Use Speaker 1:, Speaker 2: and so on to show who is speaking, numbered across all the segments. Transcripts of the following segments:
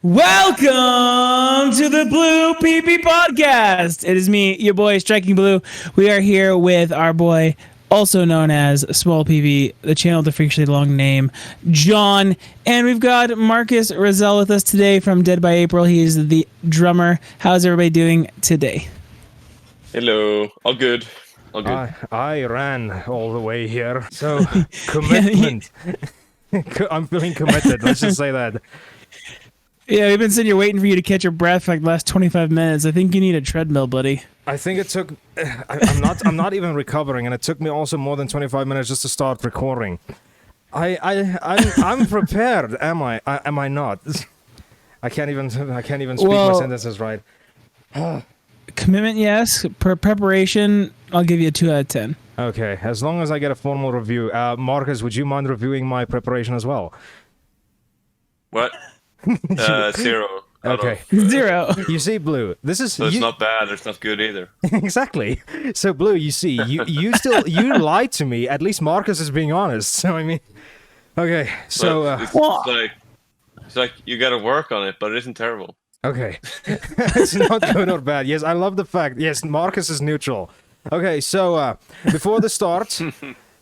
Speaker 1: Welcome to the Blue PP Podcast. It is me, your boy, Striking Blue. We are here with our boy, also known as Small PP, the channel with the freakishly long name, John. And we've got Marcus Rosell with us today from Dead by April. He is the drummer. How's everybody doing today?
Speaker 2: Hello. All good. All good.
Speaker 3: I ran all the way here. So, commitment. I'm feeling committed. Let's just say that.
Speaker 1: Yeah, we've been sitting here waiting for you to catch your breath for like the last 25 minutes. I think you need a treadmill, buddy.
Speaker 3: I think it took. I'm not even recovering, and it took me also more than 25 minutes just to start recording. I'm prepared. Am I? Am I not? I can't even speak my sentences right.
Speaker 1: Commitment, yes. Preparation, I'll give you a 2 out of 10.
Speaker 3: Okay, as long as I get a formal review. Marcus, would you mind reviewing my preparation as well?
Speaker 2: What? 0.
Speaker 3: Okay.
Speaker 1: 0.
Speaker 3: You see, Blue, this is...
Speaker 2: So it's not bad, it's not good either.
Speaker 3: Exactly. So, Blue, you see, you lied to me. At least Marcus is being honest. So, I mean... Okay, so...
Speaker 2: It's like you gotta work on it, but it isn't terrible.
Speaker 3: Okay. It's not good or bad. Yes, I love the fact. Yes, Marcus is neutral. Okay, so, before the start,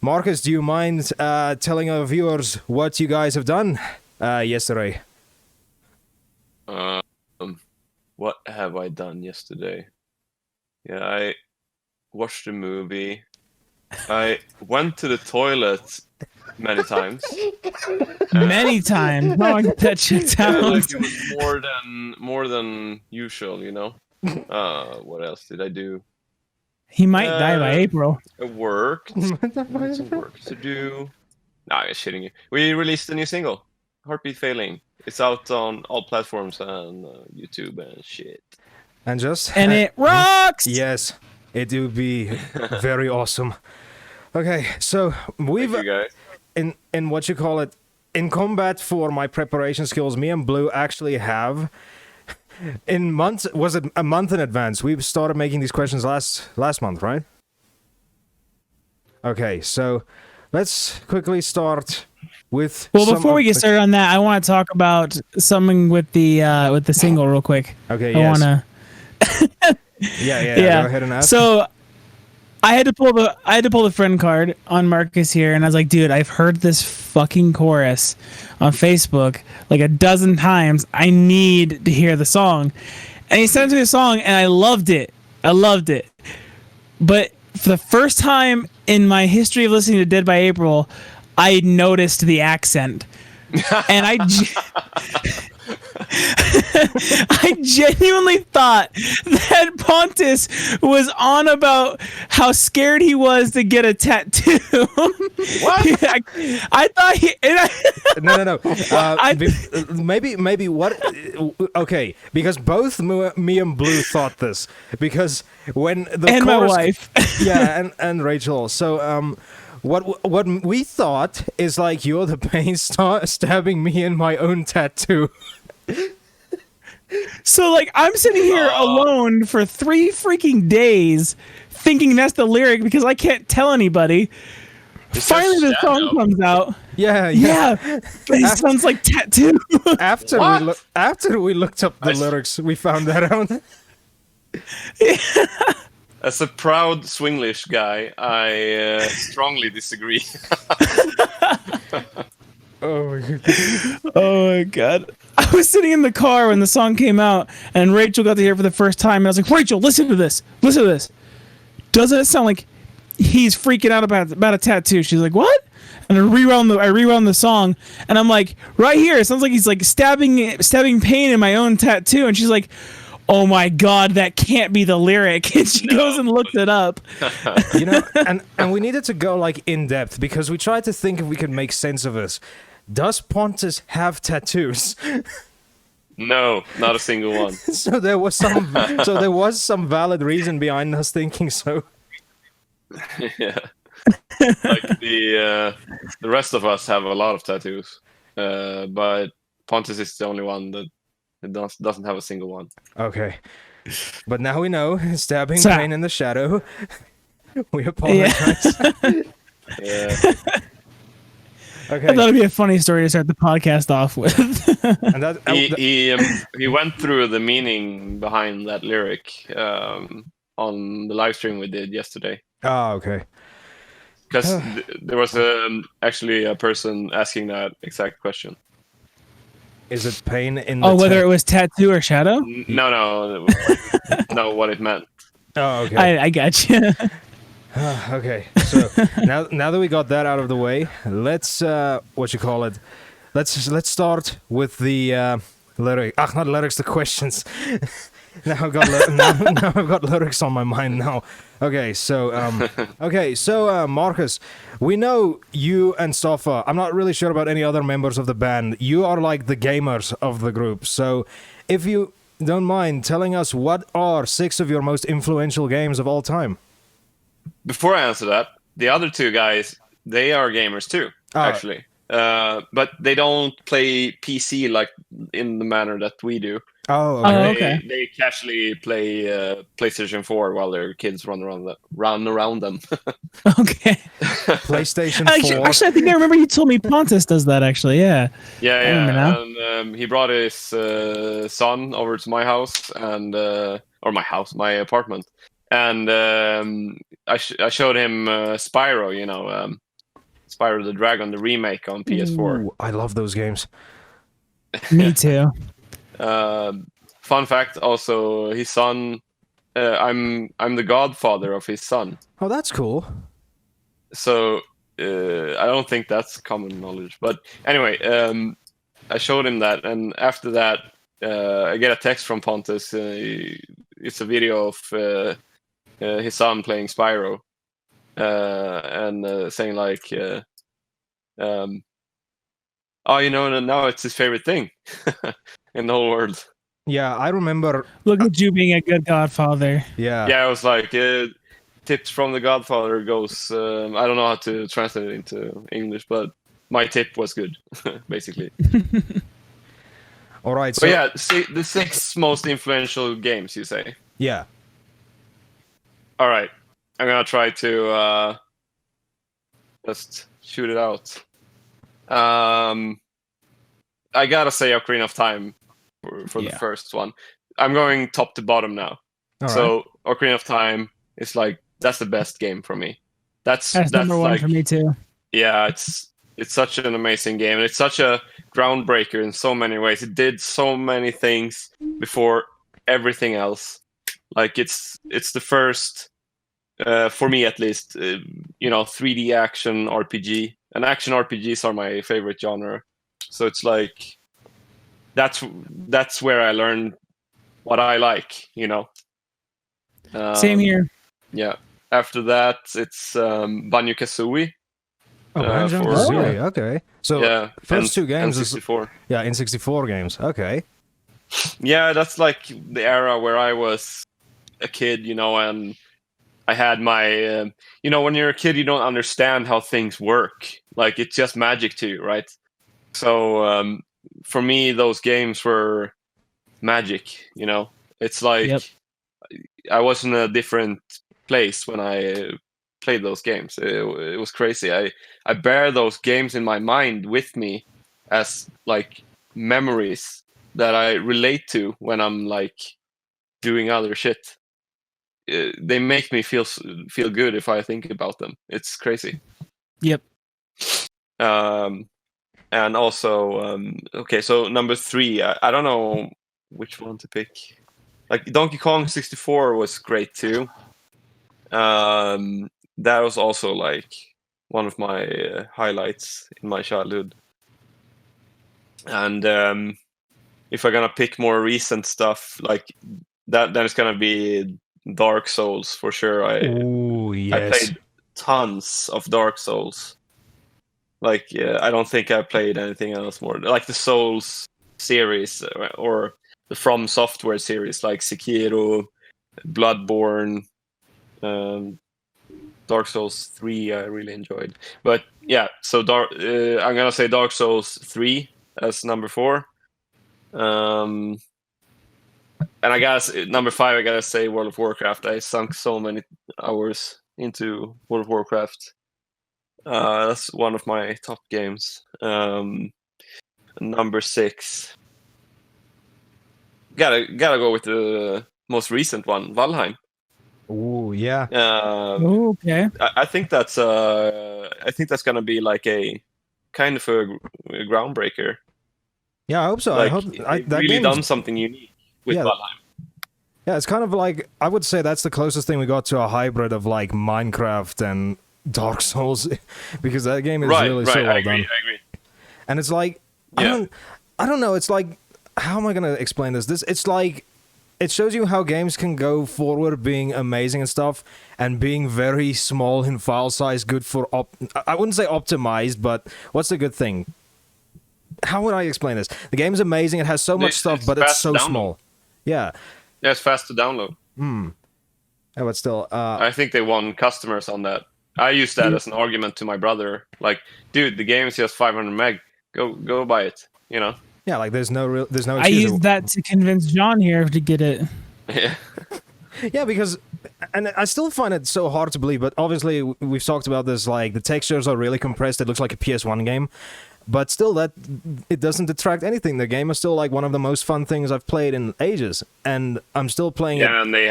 Speaker 3: Marcus, do you mind telling our viewers what you guys have done yesterday?
Speaker 2: What have I done yesterday? Yeah, I watched a movie. I went to the toilet many times.
Speaker 1: Many times. Oh, I get that checked out.
Speaker 2: Like it was more than usual, you know. What else did I do?
Speaker 1: He might die by April.
Speaker 2: I worked. Some work to do. Nah, I'm just shitting you. We released a new single, Heartbeat Failing. It's out on all platforms and YouTube and shit.
Speaker 3: And
Speaker 1: it rocks!
Speaker 3: Yes, it would be very awesome. Okay, so we've...
Speaker 2: Thank you guys.
Speaker 3: In what you call it, in combat for my preparation skills, me and Blue actually have... In months... Was it a month in advance? We started making these questions last month, right? Okay, so let's quickly start...
Speaker 1: Before we get started on that, I want to talk about something with the single real quick.
Speaker 3: Okay,
Speaker 1: I want to.
Speaker 3: Yeah. Go ahead and ask.
Speaker 1: So, I had to pull the friend card on Marcus here, and I was like, dude, I've heard this fucking chorus on Facebook like a dozen times. I need to hear the song, and he sent me the song, and I loved it. But for the first time in my history of listening to Dead by April, I noticed the accent, and I genuinely thought that Pontus was on about how scared he was to get a tattoo.
Speaker 2: What?
Speaker 1: I thought he...
Speaker 3: No. Maybe what... Okay, because both me and Blue thought this. Because when the
Speaker 1: and
Speaker 3: chorus...
Speaker 1: my wife.
Speaker 3: Yeah, and Rachel. So, What we thought is like you're the pain stabbing me in my own tattoo.
Speaker 1: So like I'm sitting here alone for 3 freaking days thinking that's the lyric because I can't tell anybody. Finally the song comes out.
Speaker 3: Yeah.
Speaker 1: But it sounds like tattoo.
Speaker 3: After we looked up the lyrics, we found that out.
Speaker 2: As a proud Swinglish guy, I strongly disagree.
Speaker 3: Oh my god.
Speaker 1: I was sitting in the car when the song came out, and Rachel got to hear it for the first time, and I was like, Rachel, listen to this. Doesn't it sound like he's freaking out about a tattoo? She's like, what? And I rewound the song, and I'm like, right here, it sounds like he's like stabbing pain in my own tattoo, and she's like, oh my god, that can't be the lyric. And she goes and looks it up.
Speaker 3: You know, and we needed to go like in depth because we tried to think if we could make sense of this. Does Pontus have tattoos?
Speaker 2: No, not a single one.
Speaker 3: So there was some valid reason behind us thinking so.
Speaker 2: Yeah. Like the rest of us have a lot of tattoos. But Pontus is the only one that doesn't have a single one.
Speaker 3: Okay. But now we know. Stabbing pain in the shadow. We apologize.
Speaker 2: Yeah.
Speaker 1: I thought it'd be a funny story to start the podcast off with.
Speaker 3: And that
Speaker 2: He went through the meaning behind that lyric on the live stream we did yesterday.
Speaker 3: Oh, okay.
Speaker 2: Because there was actually a person asking that exact question.
Speaker 3: Is it pain in the
Speaker 1: whether it was tattoo or shadow?
Speaker 2: No, what it meant.
Speaker 3: Oh, okay.
Speaker 1: I got you.
Speaker 3: Okay. So now that we got that out of the way, let's let's start with the lyric. Not lyrics, the questions. now I've got lyrics on my mind now. Okay, so Marcus, we know you and Stoffa. I'm not really sure about any other members of the band. You are like the gamers of the group. So if you don't mind telling us, what are 6 of your most influential games of all time?
Speaker 2: Before I answer that, the other 2 guys, they are gamers too, actually. But they don't play PC like in the manner that we do.
Speaker 3: Oh, okay.
Speaker 1: Okay.
Speaker 2: They casually play PlayStation 4 while their kids run around them.
Speaker 1: Okay.
Speaker 3: PlayStation 4.
Speaker 1: Actually, I think I remember you told me Pontus does that. Actually, yeah.
Speaker 2: Yeah.
Speaker 1: remember now.
Speaker 2: And he brought his son over to my house my apartment, and I showed him Spyro. Spyro the Dragon, the remake on PS4.
Speaker 3: Ooh, I love those games.
Speaker 1: Me too.
Speaker 2: Fun fact, also, his son. I'm the godfather of his son.
Speaker 3: Oh, that's cool.
Speaker 2: So I don't think that's common knowledge. But anyway, I showed him that, and after that, I get a text from Pontus. It's a video of his son playing Spyro, and saying like, "Oh, now it's his favorite thing in the whole world."
Speaker 3: Yeah, I remember.
Speaker 1: Look at you being a good godfather.
Speaker 3: Yeah.
Speaker 2: Yeah, I was like, tips from the Godfather goes. I don't know how to translate it into English, but my tip was good, basically.
Speaker 3: All right.
Speaker 2: So
Speaker 3: So
Speaker 2: yeah, the 6 most influential games, you say?
Speaker 3: yeah.
Speaker 2: All right, I'm gonna try to just shoot it out. I gotta say Ocarina of Time for the first one. I'm going top to bottom now.
Speaker 3: All
Speaker 2: So Ocarina of Time is like, that's the best game for me. That's
Speaker 1: number one
Speaker 2: like,
Speaker 1: for me too.
Speaker 2: Yeah, it's such an amazing game, and it's such a groundbreaker in so many ways. It did so many things before everything else. Like it's the first, for me at least, 3D action RPG. And action RPGs are my favorite genre. So it's like that's where I learned what I like.
Speaker 1: Same here.
Speaker 2: Yeah. After that, it's Banjo-Kazooie.
Speaker 3: Oh, Banjo-Kazooie.
Speaker 2: for-
Speaker 3: Okay. So
Speaker 2: Yeah,
Speaker 3: first 2 games is
Speaker 2: N64.
Speaker 3: N64 games. Okay.
Speaker 2: Yeah, that's like the era where I was a kid, and I had my, when you're a kid, you don't understand how things work. Like, it's just magic to you, right? So for me, those games were magic, It's like
Speaker 1: Yep.
Speaker 2: I was in a different place when I played those games. It was crazy. I bear those games in my mind with me as like memories that I relate to when I'm like doing other shit. They make me feel good if I think about them. It's crazy.
Speaker 1: Yep.
Speaker 2: And also, okay, so number 3, I don't know which one to pick. Like Donkey Kong 64 was great too. That was also like one of my highlights in my childhood. And if I'm gonna pick more recent stuff, like that, then it's gonna be Dark Souls for sure.
Speaker 3: Oh,
Speaker 2: I
Speaker 3: yes.
Speaker 2: played tons of Dark Souls. Like, I don't think I played anything else more. Like the Souls series or the From Software series, like Sekiro, Bloodborne, Dark Souls 3 I really enjoyed. But yeah, so I'm gonna say Dark Souls 3 as number 4. And I guess number 5, I gotta say World of Warcraft. I sunk so many hours into World of Warcraft. That's one of my top games. Number 6. Gotta go with the most recent one, Valheim.
Speaker 3: Ooh, yeah.
Speaker 1: Okay.
Speaker 2: I think that's gonna be like a kind of a groundbreaker.
Speaker 3: Yeah, I hope so.
Speaker 2: Like
Speaker 3: I hope
Speaker 2: they've
Speaker 3: that
Speaker 2: really
Speaker 3: game
Speaker 2: done
Speaker 3: is,
Speaker 2: something unique with
Speaker 3: Yeah.
Speaker 2: Valheim.
Speaker 3: yeah, it's kind of like, I would say that's the closest thing we got to a hybrid of like Minecraft and Dark Souls, because that game is really so
Speaker 2: I
Speaker 3: well
Speaker 2: agree.
Speaker 3: done.
Speaker 2: I agree.
Speaker 3: And it's like,
Speaker 2: Yeah.
Speaker 3: I don't know. It's like, how am I gonna explain this? It's like, it shows you how games can go forward, being amazing and stuff, and being very small in file size, good for I wouldn't say optimized, but what's the good thing? How would I explain this? The game is amazing. It has so much stuff,
Speaker 2: It's
Speaker 3: but it's
Speaker 2: fast to
Speaker 3: so
Speaker 2: download.
Speaker 3: small. Yeah,
Speaker 2: Yeah, it's fast to download.
Speaker 3: yeah, but still,
Speaker 2: I think they won customers on that. I used that as an argument to my brother. Like, dude, the game is just 500 meg. Go buy it. You know.
Speaker 3: yeah, like there's no
Speaker 1: I
Speaker 3: excuse.
Speaker 1: used that to convince John here to get it.
Speaker 2: Yeah.
Speaker 3: Yeah, because, and I still find it so hard to believe, but obviously we've talked about this, like the textures are really compressed, it looks like a PS1 game, but still that, it doesn't detract anything. The game is still like one of the most fun things I've played in ages, and I'm still playing it.
Speaker 2: Yeah, and they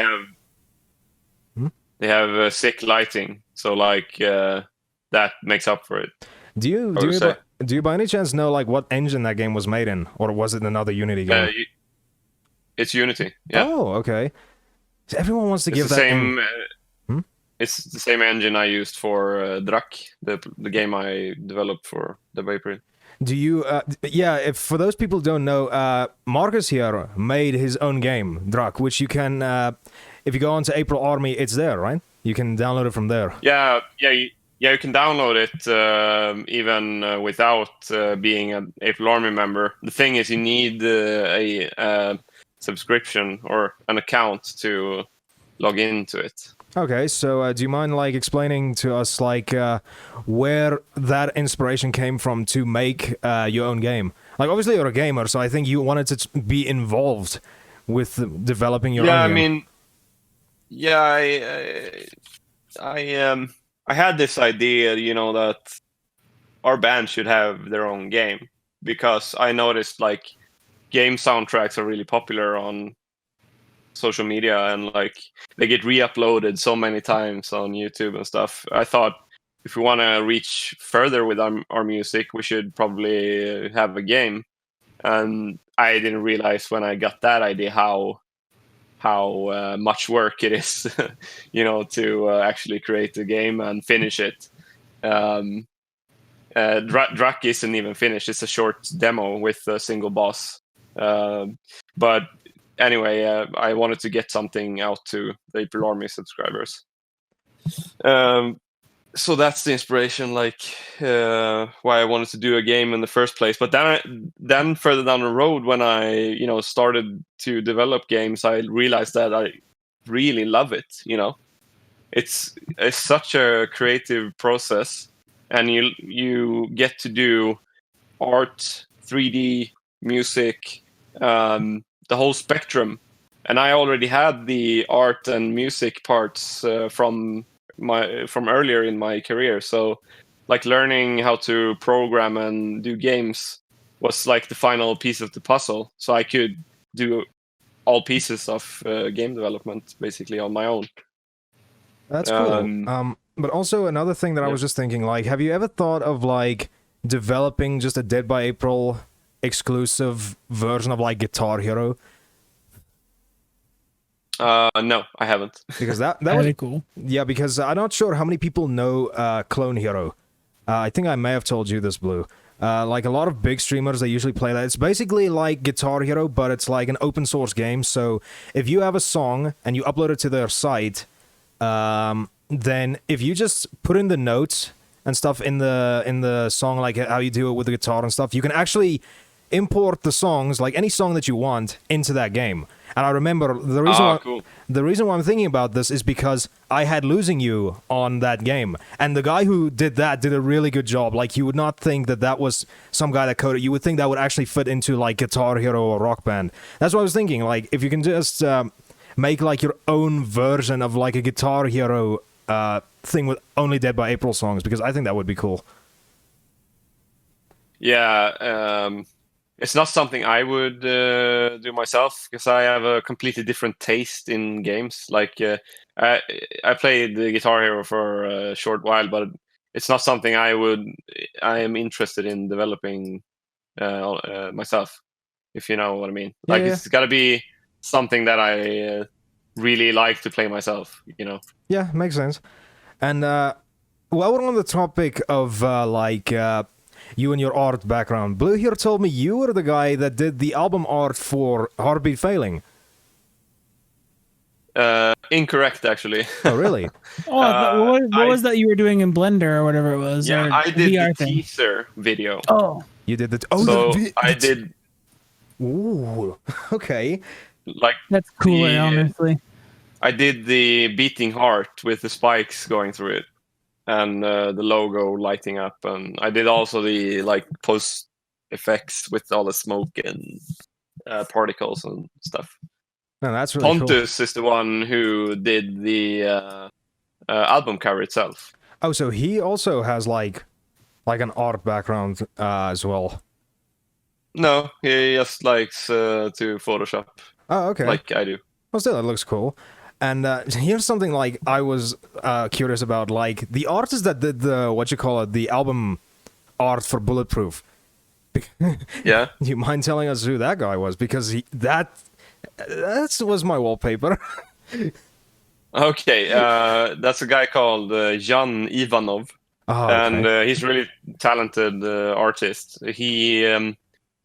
Speaker 2: have sick lighting, so like that makes up for it.
Speaker 3: Do you do you by any chance know like what engine that game was made in, or was it another Unity game?
Speaker 2: It's Unity. Yeah.
Speaker 3: Oh, okay. So everyone wants to
Speaker 2: It's
Speaker 3: give
Speaker 2: the
Speaker 3: that
Speaker 2: same.
Speaker 3: Hmm?
Speaker 2: It's the same engine I used for Drak, the game I developed for deadbyapril.
Speaker 3: Do you? Yeah. If for those people who don't know, Marcus here made his own game, Drak, which you can, if you go onto April Army, it's there, right? You can download it from there.
Speaker 2: Yeah. You can download it even without being an April Army member. The thing is, you need a subscription or an account to log into it.
Speaker 3: Okay, so do you mind like explaining to us like where that inspiration came from to make your own game? Like obviously you're a gamer, so I think you wanted to be involved with developing your own game.
Speaker 2: I had this idea, that our band should have their own game, because I noticed like game soundtracks are really popular on social media, and like they get re-uploaded so many times on YouTube and stuff. I thought if we want to reach further with our music, we should probably have a game. And I didn't realize when I got that idea how much work it is, to actually create the game and finish it. Drak isn't even finished. It's a short demo with a single boss. But anyway, I wanted to get something out to the April Army subscribers. So that's the inspiration, like why I wanted to do a game in the first place. But then further down the road, when I started to develop games, I realized that I really love it. It's such a creative process, and you get to do art, 3D, music, the whole spectrum. And I already had the art and music parts from earlier in my career, so like learning how to program and do games was like the final piece of the puzzle, so I could do all pieces of game development basically on my own.
Speaker 3: That's cool. But also another thing that I was just thinking, like, have you ever thought of like developing just a Dead by April exclusive version of like Guitar Hero?
Speaker 2: No, I haven't.
Speaker 3: Because that
Speaker 1: That'd
Speaker 3: was
Speaker 1: be cool.
Speaker 3: Yeah, because I'm not sure how many people know Clone Hero. I think I may have told you this, Blue. Like a lot of big streamers, they usually play that. It's basically like Guitar Hero, but it's like an open source game. So if you have a song and you upload it to their site, then if you just put in the notes and stuff in the song, like how you do it with the guitar and stuff, you can actually import the songs, like any song that you want, into that game. And I remember the reason why I'm thinking about this is because I had Losing You on that game, and the guy who did that did a really good job. Like, you would not think that was some guy that coded. You would think that would actually fit into like Guitar Hero or Rock Band. That's what I was thinking. Like, if you can just make like your own version of like a Guitar Hero thing with only Dead by April songs, because I think that would be cool.
Speaker 2: Yeah, it's not something I would do myself because I have a completely different taste in games. Like I played the Guitar Hero for a short while, but it's not something I am interested in developing myself. If you know what I mean.
Speaker 3: Yeah,
Speaker 2: Like
Speaker 3: yeah.
Speaker 2: it's got to be something that I really like to play myself. You know.
Speaker 3: Yeah, makes sense. And while we're on the topic of you and your art background, Blue here told me you were the guy that did the album art for Heartbeat Failing.
Speaker 2: Incorrect, actually.
Speaker 3: Oh, really?
Speaker 1: Oh, what was that you were doing in Blender or whatever it was?
Speaker 2: Yeah,
Speaker 1: or
Speaker 2: I did
Speaker 1: VR
Speaker 2: the
Speaker 1: thing?
Speaker 2: teaser video.
Speaker 1: Oh,
Speaker 3: You did that? Oh,
Speaker 2: So I did
Speaker 3: Ooh, okay.
Speaker 2: like
Speaker 1: that's cooler, honestly.
Speaker 2: I did the beating heart with the spikes going through it, and the logo lighting up, and I did also the like post effects with all the smoke and particles and stuff.
Speaker 3: No, that's really cool.
Speaker 2: Pontus is the one who did the album cover itself.
Speaker 3: Oh, so he also has like an art background as well.
Speaker 2: No, he just likes to Photoshop
Speaker 3: Oh, okay.
Speaker 2: like I do.
Speaker 3: Well, still, that looks cool. And here's something like I was curious about, like the artist that did the album art for Bulletproof.
Speaker 2: Yeah.
Speaker 3: Do you mind telling us who that guy was? Because that was my wallpaper.
Speaker 2: Okay, that's a guy called Jan Ivanov,
Speaker 3: Oh, okay.
Speaker 2: and he's really talented artist. He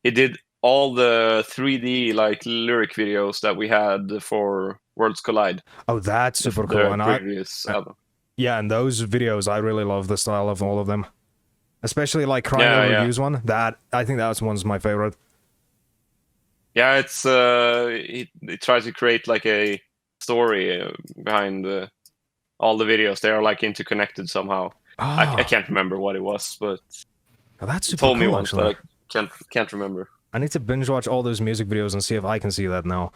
Speaker 2: did all the 3D like lyric videos that we had for Worlds Collide.
Speaker 3: Oh, that's super cool.
Speaker 2: The
Speaker 3: And
Speaker 2: previous album.
Speaker 3: yeah, and those videos, I really love the style of all of them. Especially like Crying
Speaker 2: Yeah,
Speaker 3: Over
Speaker 2: yeah.
Speaker 3: Reviews one. I think that one's my favorite.
Speaker 2: Yeah, it's he tries to create like a story behind all the videos. They are like interconnected somehow. I can't remember what it was, but
Speaker 3: Oh, that's
Speaker 2: he
Speaker 3: super
Speaker 2: told
Speaker 3: cool,
Speaker 2: me once,
Speaker 3: actually.
Speaker 2: but I can't remember.
Speaker 3: I need to binge watch all those music videos and see if I can see that now.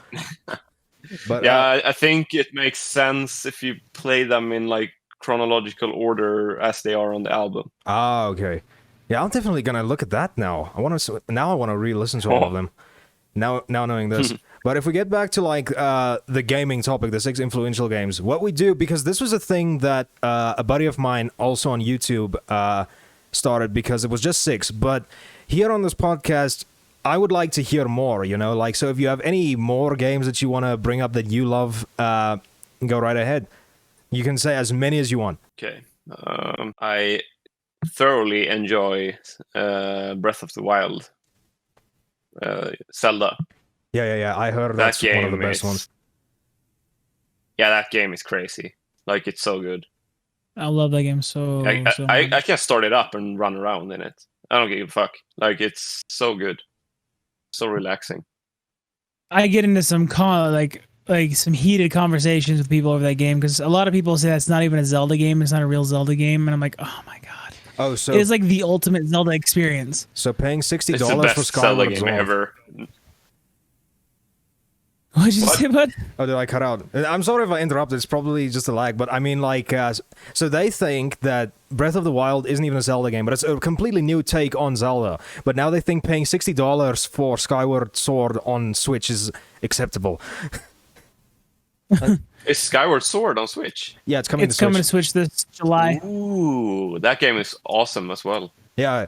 Speaker 3: But
Speaker 2: Yeah, I think it makes sense if you play them in like chronological order as they are on the album.
Speaker 3: okay. Yeah, I'm definitely gonna look at that now. I want to re-listen to all of them. Now knowing this. But if we get back to like the gaming topic, the 6 influential games, what we do, because this was a thing that a buddy of mine also on YouTube started, because it was just 6. But here on this podcast, I would like to hear more, you know, like, so if you have any more games that you want to bring up that you love, go right ahead. You can say as many as you want.
Speaker 2: Okay. I thoroughly enjoy Breath of the Wild. Zelda.
Speaker 3: Yeah. I heard that's one of the best ones.
Speaker 2: Yeah, that game is crazy. Like, it's so good.
Speaker 1: I love that game so much.
Speaker 2: I can start it up and run around in it. I don't give a fuck. Like, it's so good. So relaxing.
Speaker 1: I get into some some heated conversations with people over that game because a lot of people say that's not even a Zelda game. It's not a real Zelda game, and I'm like, oh my god.
Speaker 3: Oh, so
Speaker 1: it is like the ultimate Zelda experience.
Speaker 3: So paying $60
Speaker 2: it's the best
Speaker 3: for
Speaker 2: Zelda
Speaker 3: Skyward
Speaker 2: game
Speaker 3: Sword
Speaker 2: ever.
Speaker 1: What did you say, bud?
Speaker 3: Oh, did I cut out? I'm sorry if I interrupted. It's probably just a lag, but I mean, like, so they think that Breath of the Wild isn't even a Zelda game, but it's a completely new take on Zelda. But now they think paying $60 for Skyward Sword on Switch is acceptable.
Speaker 2: Is Skyward Sword on Switch?
Speaker 3: Yeah, it's coming.
Speaker 1: It's coming to Switch this July.
Speaker 2: Ooh, that game is awesome as well.
Speaker 3: Yeah.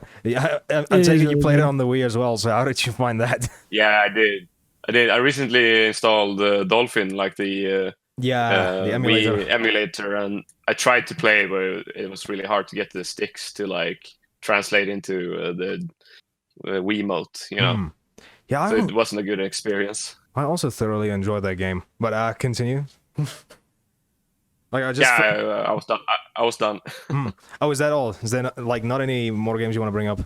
Speaker 3: I'm taking you played it on the Wii as well. So how did you find that?
Speaker 2: Yeah, I did. I recently installed Dolphin, like the
Speaker 3: the emulator.
Speaker 2: Wii emulator, and I tried to play, but it was really hard to get the sticks to like translate into the Wiimote, you know.
Speaker 3: Yeah,
Speaker 2: so it wasn't a good experience.
Speaker 3: I also thoroughly enjoyed that game, but continue. Like
Speaker 2: I was done. I was done.
Speaker 3: Oh, is that all? Is there not any more games you want to bring up?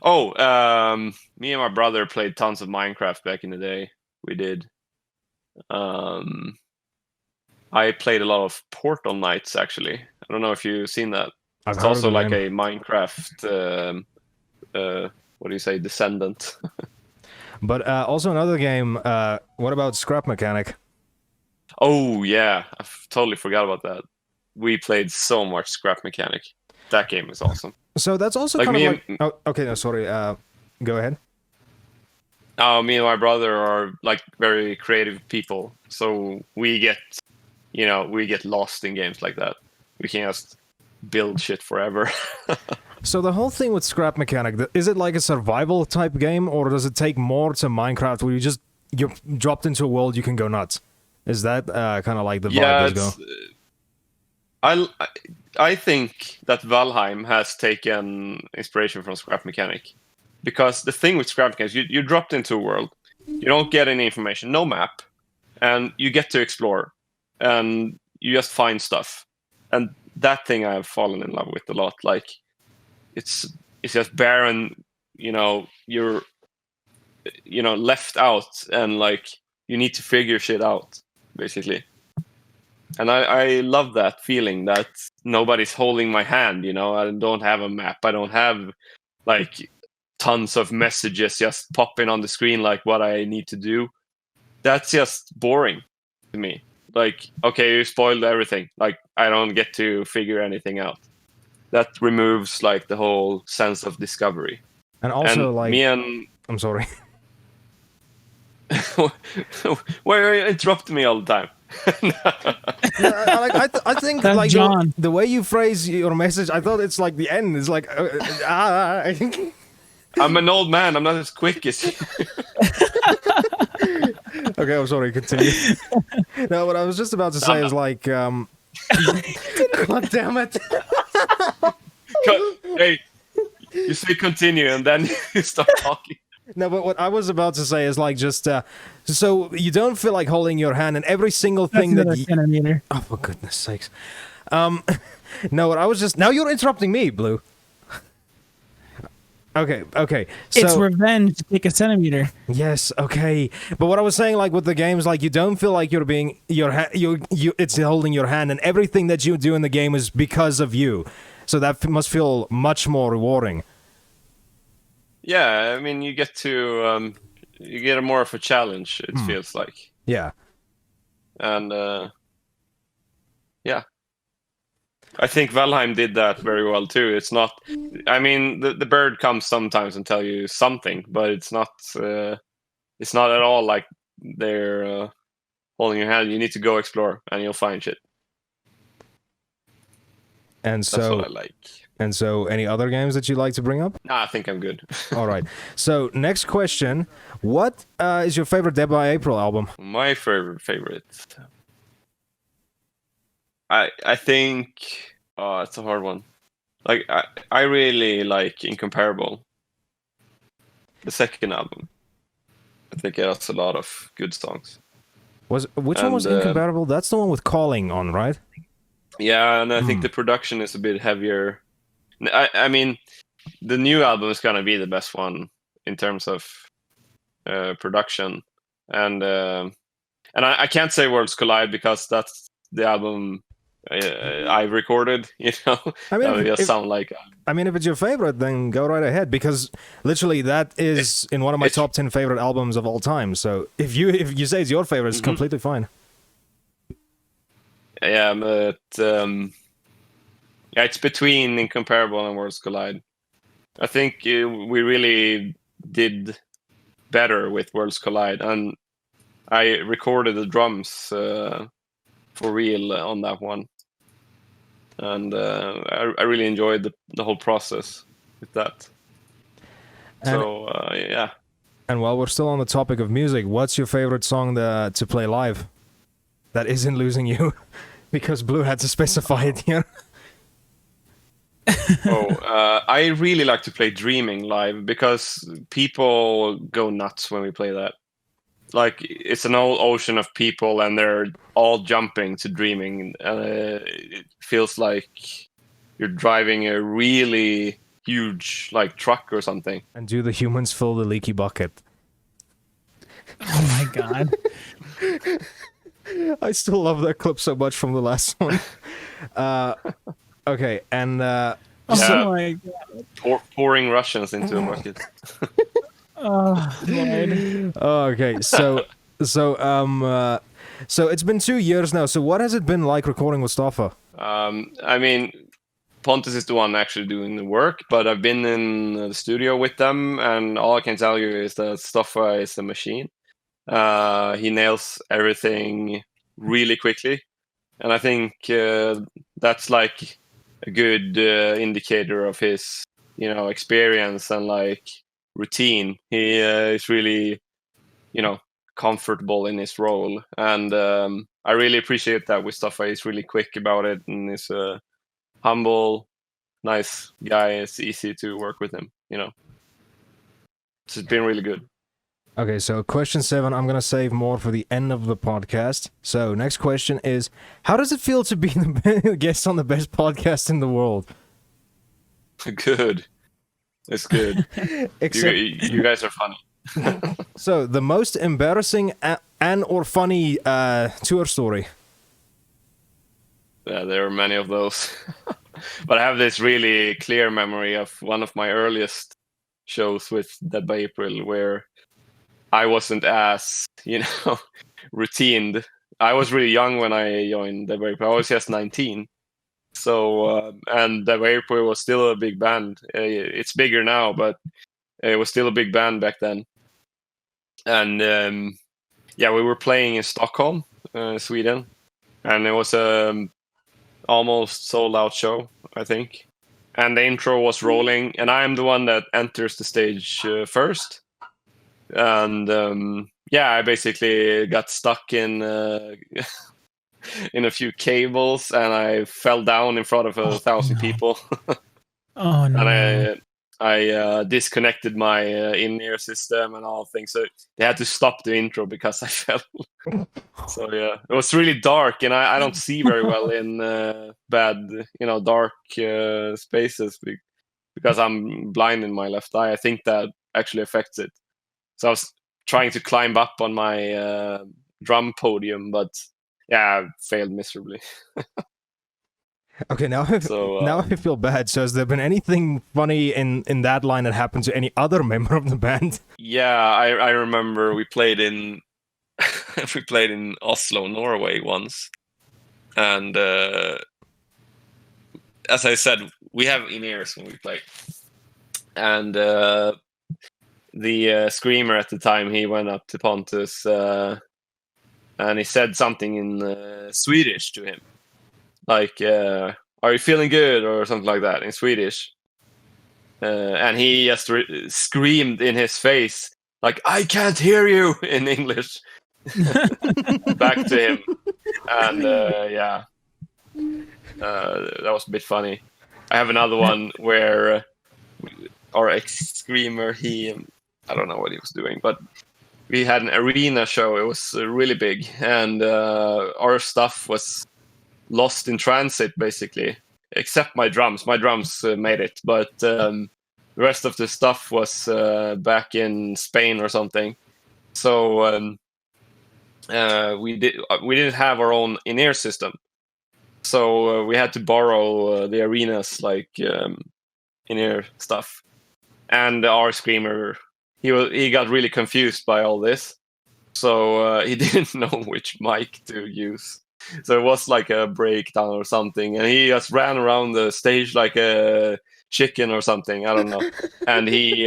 Speaker 2: Oh, me and my brother played tons of Minecraft back in the day. We did. I played a lot of Portal Knights, actually. I don't know if you've seen that. It's also like a Minecraft, what do you say, descendant.
Speaker 3: But also another game, what about Scrap Mechanic?
Speaker 2: Oh yeah, totally forgot about that. We played so much Scrap Mechanic. That game is awesome.
Speaker 3: So that's also
Speaker 2: Like
Speaker 3: kind of
Speaker 2: me
Speaker 3: like.
Speaker 2: and
Speaker 3: Oh, okay, no, sorry. Go ahead.
Speaker 2: me and my brother are like very creative people, so we get we get lost in games like that. We can just build shit forever.
Speaker 3: So the whole thing with Scrap Mechanic, is it like a survival type game, or does it take more to Minecraft where you're dropped into a world you can go nuts? Is that kind of like the vibe
Speaker 2: Yeah,
Speaker 3: let's go?
Speaker 2: it's I think that Valheim has taken inspiration from Scrap Mechanic, because the thing with Scrap Mechanic, you dropped into a world, you don't get any information, no map, and you get to explore, and you just find stuff, and that thing I have fallen in love with a lot. Like it's just barren, you're left out, and like you need to figure shit out basically. And I love that feeling that nobody's holding my hand. I don't have a map, I don't have like tons of messages just popping on the screen like what I need to do. That's just boring to me. Like, okay, you spoiled everything, like I don't get to figure anything out. That removes like the whole sense of discovery.
Speaker 3: And also,
Speaker 2: And
Speaker 3: like,
Speaker 2: me and
Speaker 3: I'm sorry.
Speaker 2: why are you interrupting me all the time?
Speaker 3: No, I think
Speaker 1: That's
Speaker 3: like
Speaker 1: John.
Speaker 3: the way you phrase your message, I thought it's like the end. It's like,
Speaker 2: I'm an old man, I'm not as quick as you.
Speaker 3: Okay, I'm sorry. Continue. No, what I was just about to say is like, God damn it!
Speaker 2: Hey, you say continue and then you start talking.
Speaker 3: No, but what I was about to say is like just so you don't feel like holding your hand, and every single
Speaker 1: That's
Speaker 3: thing that
Speaker 1: another
Speaker 3: you,
Speaker 1: centimeter.
Speaker 3: oh for goodness sakes, no, what I was just now you're interrupting me, Blue. Okay, so
Speaker 1: It's revenge to take a centimeter.
Speaker 3: yes, okay, but what I was saying, like with the games, like you don't feel like you're being it's holding your hand, and everything that you do in the game is because of you, so that must feel much more rewarding.
Speaker 2: Yeah, I mean, you get to you get a more of a challenge. It feels like,
Speaker 3: Yeah.
Speaker 2: and yeah, I think Valheim did that very well too. It's not, I mean, the bird comes sometimes and tell you something, but it's not at all like they're holding your hand. You need to go explore, and you'll find shit.
Speaker 3: And
Speaker 2: That's
Speaker 3: so,
Speaker 2: what I like.
Speaker 3: and so, any other games that you'd like to bring up?
Speaker 2: Nah, I think I'm good.
Speaker 3: All right. So, next question: what is your favorite Dead by April album?
Speaker 2: My favorite. I think it's a hard one. Like I really like Incomparable. The second album. I think it has a lot of good songs.
Speaker 3: Which one was
Speaker 2: And,
Speaker 3: Incomparable? That's the one with Calling on, right?
Speaker 2: Yeah, and I think the production is a bit heavier. I mean, the new album is gonna be the best one in terms of production, and I can't say Worlds Collide because that's the album I recorded.
Speaker 3: I mean,
Speaker 2: that would just
Speaker 3: if-
Speaker 2: sound like.
Speaker 3: I mean, if it's your favorite, then go right ahead, because literally that is in one of my top 10 favorite albums of all time. So if you say it's your favorite, it's completely fine.
Speaker 2: Yeah, but yeah, it's between Incomparable and Worlds Collide. I think we really did better with Worlds Collide, and I recorded the drums for real on that one, and I really enjoyed the whole process with that.
Speaker 3: And-
Speaker 2: So yeah.
Speaker 3: And while we're still on the topic of music, what's your favorite song to play live that isn't Losing You? Because Blue had to specify it here.
Speaker 2: I really like to play Dreaming live because people go nuts when we play that. Like, it's an old ocean of people and they're all jumping to Dreaming. It feels like you're driving a really huge like truck or something.
Speaker 3: And do the humans fill the leaky bucket?
Speaker 1: Oh my god.
Speaker 3: I still love that clip so much from the last one. Okay, and
Speaker 2: Yeah.
Speaker 1: Oh my god.
Speaker 2: Pouring Russians into a bucket.
Speaker 1: Oh, Lord.
Speaker 3: okay, so So it's been 2 years now. So what has it been like recording with Stoffa?
Speaker 2: I mean, Pontus is the one actually doing the work, but I've been in the studio with them, and all I can tell you is that Stoffa is a machine. He nails everything really quickly, and I think that's like a good indicator of his, experience and like routine. He is really, comfortable in his role, and I really appreciate that with Stoffa. He's really quick about it, and he's humble, nice guy. It's easy to work with him. It's been really good.
Speaker 3: Okay, so question 7, I'm gonna save more for the end of the podcast. So next question is, how does it feel to be the guest on the best podcast in the world?
Speaker 2: Good. It's good.
Speaker 3: Except,
Speaker 2: you guys are funny.
Speaker 3: so the most embarrassing and or funny tour story.
Speaker 2: Yeah, there are many of those. But I have this really clear memory of one of my earliest shows with Dead by April, where I wasn't as, routined. I was really young when I joined Dead by April. I was just 19. So, and Dead by April was still a big band. It's bigger now, but it was still a big band back then. And we were playing in Stockholm, Sweden, and it was almost sold out show, I think. And the intro was rolling, and I'm the one that enters the stage first. And I basically got stuck in in a few cables, and I fell down in front of 1,000 people.
Speaker 1: Oh no!
Speaker 2: And I disconnected my in-ear system and all things, so they had to stop the intro because I fell. So yeah, it was really dark, and I don't see very well in bad, dark spaces because I'm blind in my left eye. I think that actually affects it. So I was trying to climb up on my drum podium, but I failed miserably.
Speaker 3: Okay, now I feel bad. So has there been anything funny in that line that happened to any other member of the band?
Speaker 2: Yeah, I remember we played in we played in Oslo, Norway once, and as I said, we have in-ears when we play, and the screamer at the time, he went up to Pontus and he said something in Swedish to him, like "Are you feeling good?" or something like that in Swedish, and he just screamed in his face like "I can't hear you" in English back to him, and that was a bit funny. I have another one where our ex-screamer, I don't know what he was doing, but we had an arena show. It was really big, and our stuff was lost in transit, basically, except my drums. My drums made it, but the rest of the stuff was back in Spain or something. So we didn't have our own in-ear system, so we had to borrow the arena's in-ear stuff. And our screamer, he got really confused by all this, so he didn't know which mic to use. So it was like a breakdown or something, and he just ran around the stage like a chicken or something. I don't know. And he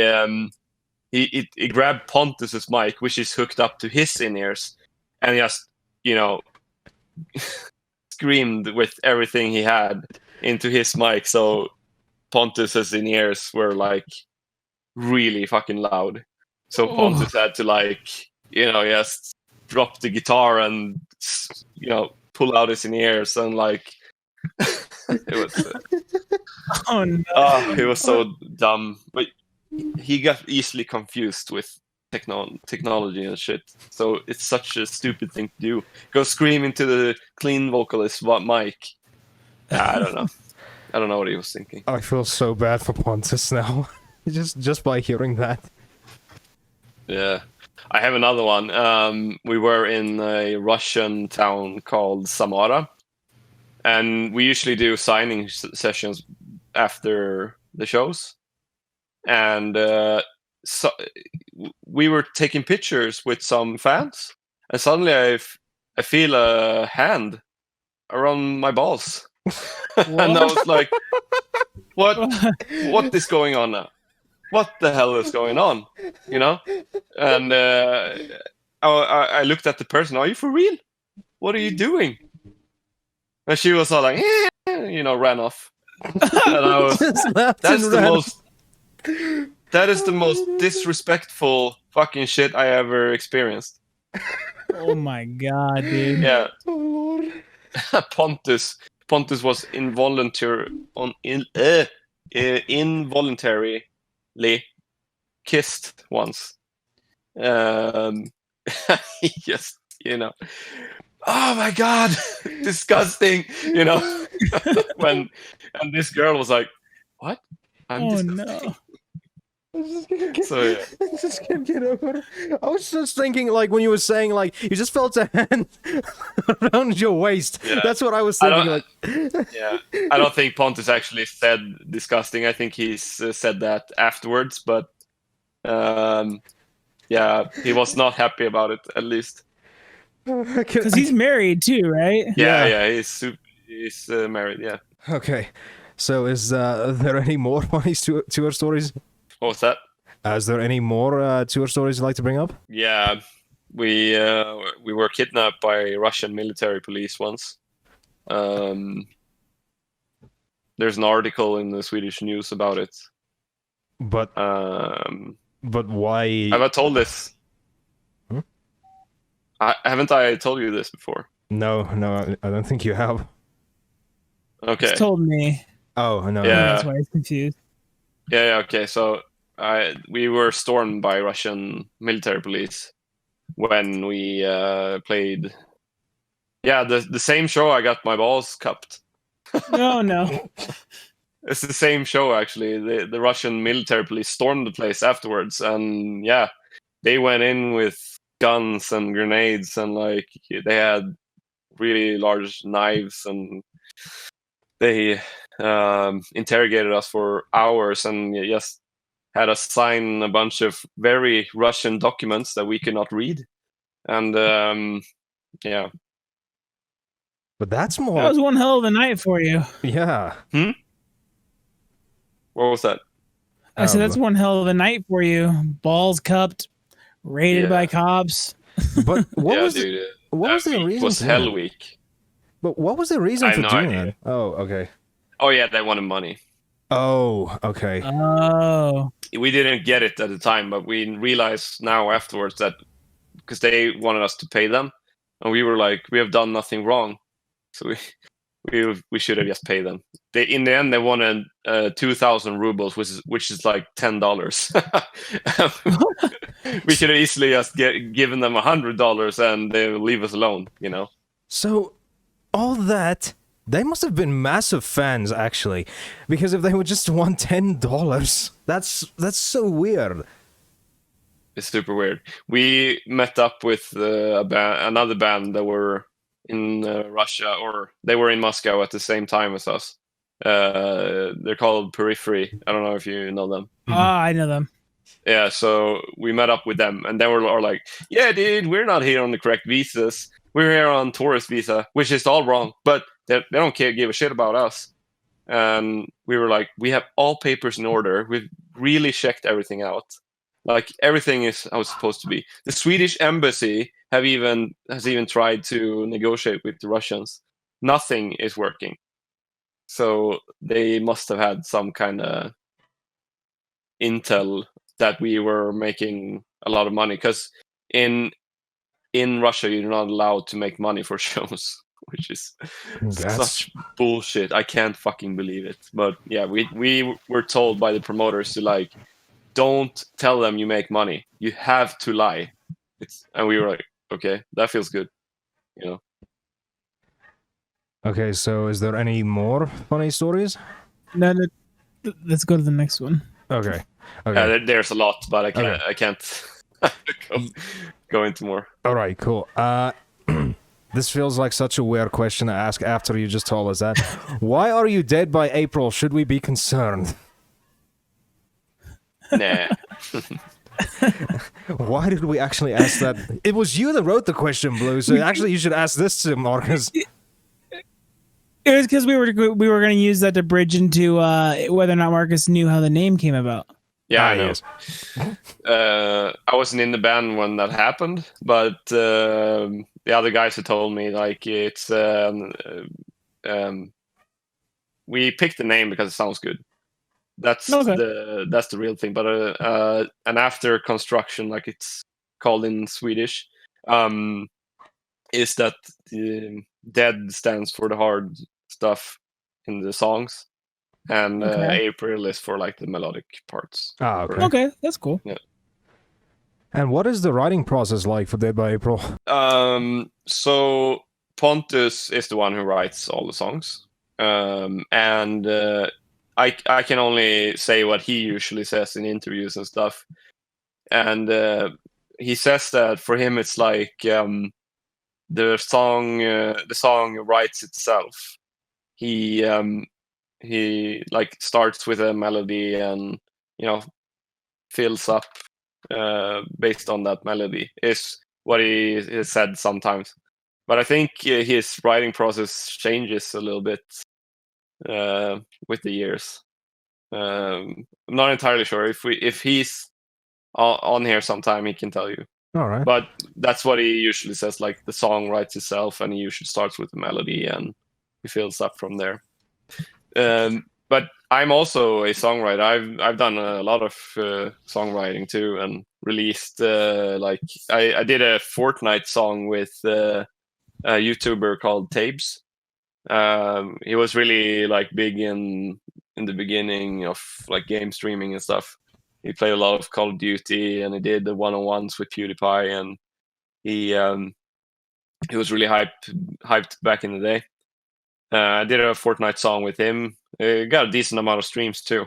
Speaker 2: grabbed Pontus's mic, which is hooked up to his in-ears, and just screamed with everything he had into his mic. So Pontus's in-ears were like really fucking loud. So Pontus had to just drop the guitar and pull out his in-ears and it was
Speaker 1: Oh no!
Speaker 2: it was so dumb. But he got easily confused with technology and shit. So it's such a stupid thing to do. Go scream into the clean vocalist mic. I don't know. I don't know what he was thinking.
Speaker 3: I feel so bad for Pontus now. just by hearing that.
Speaker 2: Yeah. I have another one. We were in a Russian town called Samara, and we usually do signing sessions after the shows. And so we were taking pictures with some fans, and suddenly I feel a hand around my balls. And I was like, what is going on now? What the hell is going on? You know? And I looked at the person. Are you for real? What are you doing? And she was all like, ran off. And I was, that is the most disrespectful fucking shit I ever experienced.
Speaker 1: Oh my god, dude.
Speaker 2: Yeah.
Speaker 3: Oh Lord.
Speaker 2: Pontus was involuntarily kissed once. He just, oh my god, disgusting, and this girl was like, what? I'm disgusting.
Speaker 1: No.
Speaker 2: So yeah.
Speaker 3: I just can't get over. I was just thinking, like, when you were saying, like, you just felt a hand around your waist.
Speaker 2: Yeah.
Speaker 3: That's what I was thinking. Like,
Speaker 2: Yeah, I don't think Pontus actually said disgusting. I think he's said that afterwards, but yeah, he was not happy about it, at least.
Speaker 1: Because he's married too, right?
Speaker 2: Yeah, he's married. Yeah.
Speaker 3: Okay, so is there any more funny tour stories?
Speaker 2: What was that?
Speaker 3: Is there any more tour stories you'd like to bring up?
Speaker 2: Yeah, we were kidnapped by Russian military police once. There's an article in the Swedish news about it.
Speaker 3: But why?
Speaker 2: Have I told this?
Speaker 3: Hmm?
Speaker 2: Haven't I told you this before?
Speaker 3: No, I don't think you have.
Speaker 2: Okay.
Speaker 1: He's told me.
Speaker 3: Oh no.
Speaker 2: Yeah.
Speaker 1: That's why he's confused.
Speaker 2: Yeah. Okay. So we were stormed by Russian military police when we played. Yeah, the same show I got my balls cupped.
Speaker 1: No.
Speaker 2: It's the same show, actually. The Russian military police stormed the place afterwards, and yeah, they went in with guns and grenades, and like they had really large knives, and they interrogated us for hours, and just had us sign a bunch of very Russian documents that we could not read, and yeah.
Speaker 3: But that's more.
Speaker 1: That was one hell of a night for you.
Speaker 3: Yeah.
Speaker 2: What was that?
Speaker 1: I said that's one hell of a night for you. Balls cupped, raided by cops.
Speaker 3: But what was
Speaker 2: dude,
Speaker 3: what was the
Speaker 2: week
Speaker 3: reason?
Speaker 2: was
Speaker 3: for
Speaker 2: hell
Speaker 3: that?
Speaker 2: week.
Speaker 3: But what was the reason
Speaker 2: I have
Speaker 3: for
Speaker 2: no
Speaker 3: doing
Speaker 2: idea.
Speaker 3: that? Oh, okay.
Speaker 2: Oh yeah, they wanted money.
Speaker 3: Oh, okay.
Speaker 1: Oh.
Speaker 2: We didn't get it at the time, but we realized now afterwards that because they wanted us to pay them, and we were like, we have done nothing wrong, so we should have just paid them. In the end, they wanted 2,000 rubles, which is like $10. We could have easily just given them $100 and they would leave us alone,
Speaker 3: So, all that, they must have been massive fans, actually, because if they would just want $10, that's so weird.
Speaker 2: It's super weird. We met up with another band that were in Russia, or they were in Moscow at the same time as us. They're called Periphery. I don't know if you know them.
Speaker 1: I know them.
Speaker 2: Yeah, so we met up with them, and they were like, yeah, dude, we're not here on the correct visas. We're here on tourist visa, which is all wrong, but they don't give a shit about us. And we were like, we have all papers in order. We've really checked everything out. Like, everything is how it's supposed to be. The Swedish embassy has even tried to negotiate with the Russians. Nothing is working. So they must have had some kind of intel that we were making a lot of money, because in Russia you're not allowed to make money for shows, which is such bullshit. I can't fucking believe it. But yeah, we were told by the promoters to, like, don't tell them you make money. You have to lie. And we were like, okay, that feels good,
Speaker 3: Okay, so is there any more funny stories?
Speaker 1: No, let's go to the next one.
Speaker 3: Okay.
Speaker 2: There's a lot, but I can't go into more.
Speaker 3: All right, cool. This feels like such a weird question to ask after you just told us that. Why are you dead by April? Should we be concerned?
Speaker 2: Nah.
Speaker 3: Why did we actually ask that? It was you that wrote the question, Blue. So actually, you should ask this to Marcus.
Speaker 1: It was because we were going to use that to bridge into whether or not Marcus knew how the name came about.
Speaker 2: Yeah, I know.
Speaker 3: Yes.
Speaker 2: I wasn't in the band when that happened, but the other guys had told me like it's we picked the name because it sounds good. That's
Speaker 1: Okay.
Speaker 2: the real thing. But an after construction, like it's called in Swedish, is that dead stands for the hard stuff in the songs, and
Speaker 1: Okay.
Speaker 2: April is for like the melodic parts.
Speaker 3: Ah, okay.
Speaker 1: Okay, that's cool.
Speaker 3: And what is the writing process like for Dead by April?
Speaker 2: So Pontus is the one who writes all the songs, and I can only say what he usually says in interviews and stuff. And he says that for him it's like the song writes itself. He like starts with a melody and fills up based on that melody, is what he has said sometimes. But I think his writing process changes a little bit with the years. I'm not entirely sure. If he's on here sometime, he can tell you.
Speaker 3: All right.
Speaker 2: But that's what he usually says. Like the song writes itself, and he usually starts with the melody, and he fills up from there. But I'm also a songwriter. I've done a lot of songwriting too, and released like I did a Fortnite song with a YouTuber called Tabes. He was really like big in the beginning of like game streaming and stuff. He played a lot of Call of Duty, and he did the one-on-ones with PewDiePie, and he was really hyped back in the day. I did a Fortnite song with him. Got a decent amount of streams too.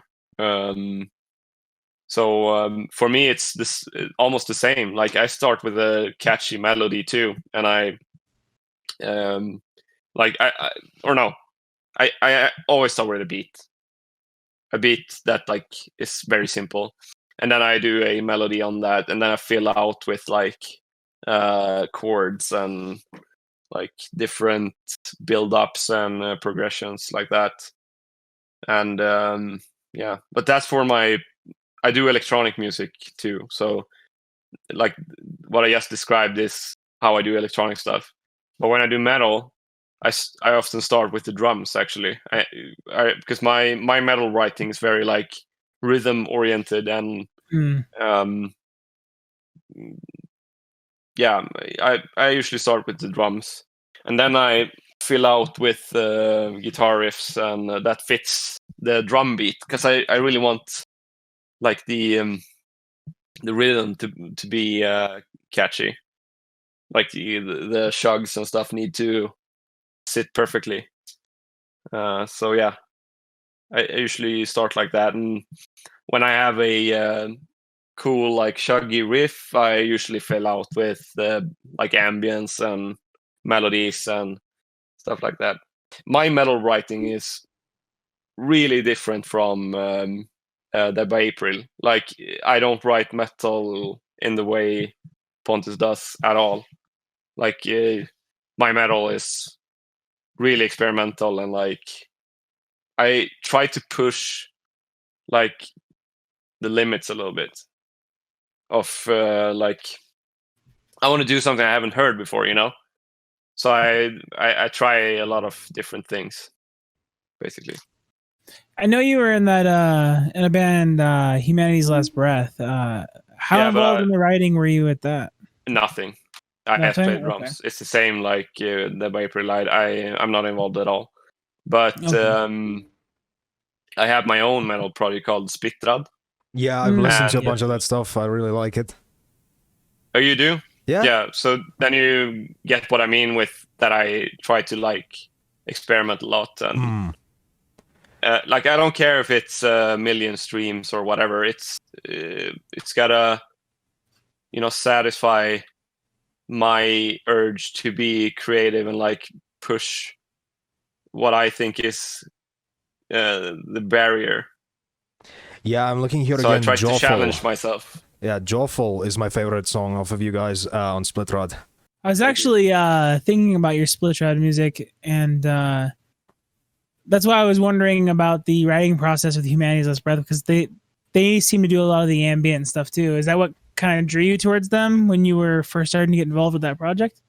Speaker 2: So for me, it's this almost the same. Like I start with a catchy melody too, and I always start with a beat that like is very simple, and then I do a melody on that, and then I fill out with like chords and like different build-ups and progressions like that. And yeah, but that's for I do electronic music too, so like what I just described is how I do electronic stuff. But when I do metal, I often start with the drums actually. Because my metal writing is very like rhythm oriented, and yeah, I usually start with the drums, and then I fill out with guitar riffs, and that fits the drum beat, because I really want like the rhythm to be catchy. Like the shugs and stuff need to sit perfectly. So yeah, I usually start like that, and when I have a cool like shuggy riff, I usually fill out with like ambience and melodies and stuff like that. My metal writing is really different from Dead by April. Like I don't write metal in the way Pontus does at all. Like my metal is really experimental, and like I try to push like the limits a little bit of like I want to do something I haven't heard before, so I try a lot of different things basically.
Speaker 1: I know you were in that in a band, Humanity's Last Breath. How involved in the writing were you with that?
Speaker 2: Nothing. I have played drums. Okay. It's the same like the by April Light. I'm not involved at all. But okay. I have my own metal project called Splittrad.
Speaker 3: Yeah, I've listened to a bunch of that stuff. I really like it.
Speaker 2: Oh, you do?
Speaker 3: Yeah.
Speaker 2: Yeah. So then you get what I mean with that. I try to like experiment a lot, and like I don't care if it's a million streams or whatever. It's gotta satisfy my urge to be creative and like push what I think is the barrier.
Speaker 3: Yeah, I'm looking here
Speaker 2: so
Speaker 3: again.
Speaker 2: So I try to challenge myself.
Speaker 3: Yeah, Jawful is my favorite song off of you guys on Split Rod.
Speaker 1: I was actually thinking about your Split Rod music, and that's why I was wondering about the writing process with Humanity's Last Breath, because they seem to do a lot of the ambient stuff too. Is that what kind of drew you towards them when you were first starting to get involved with that project?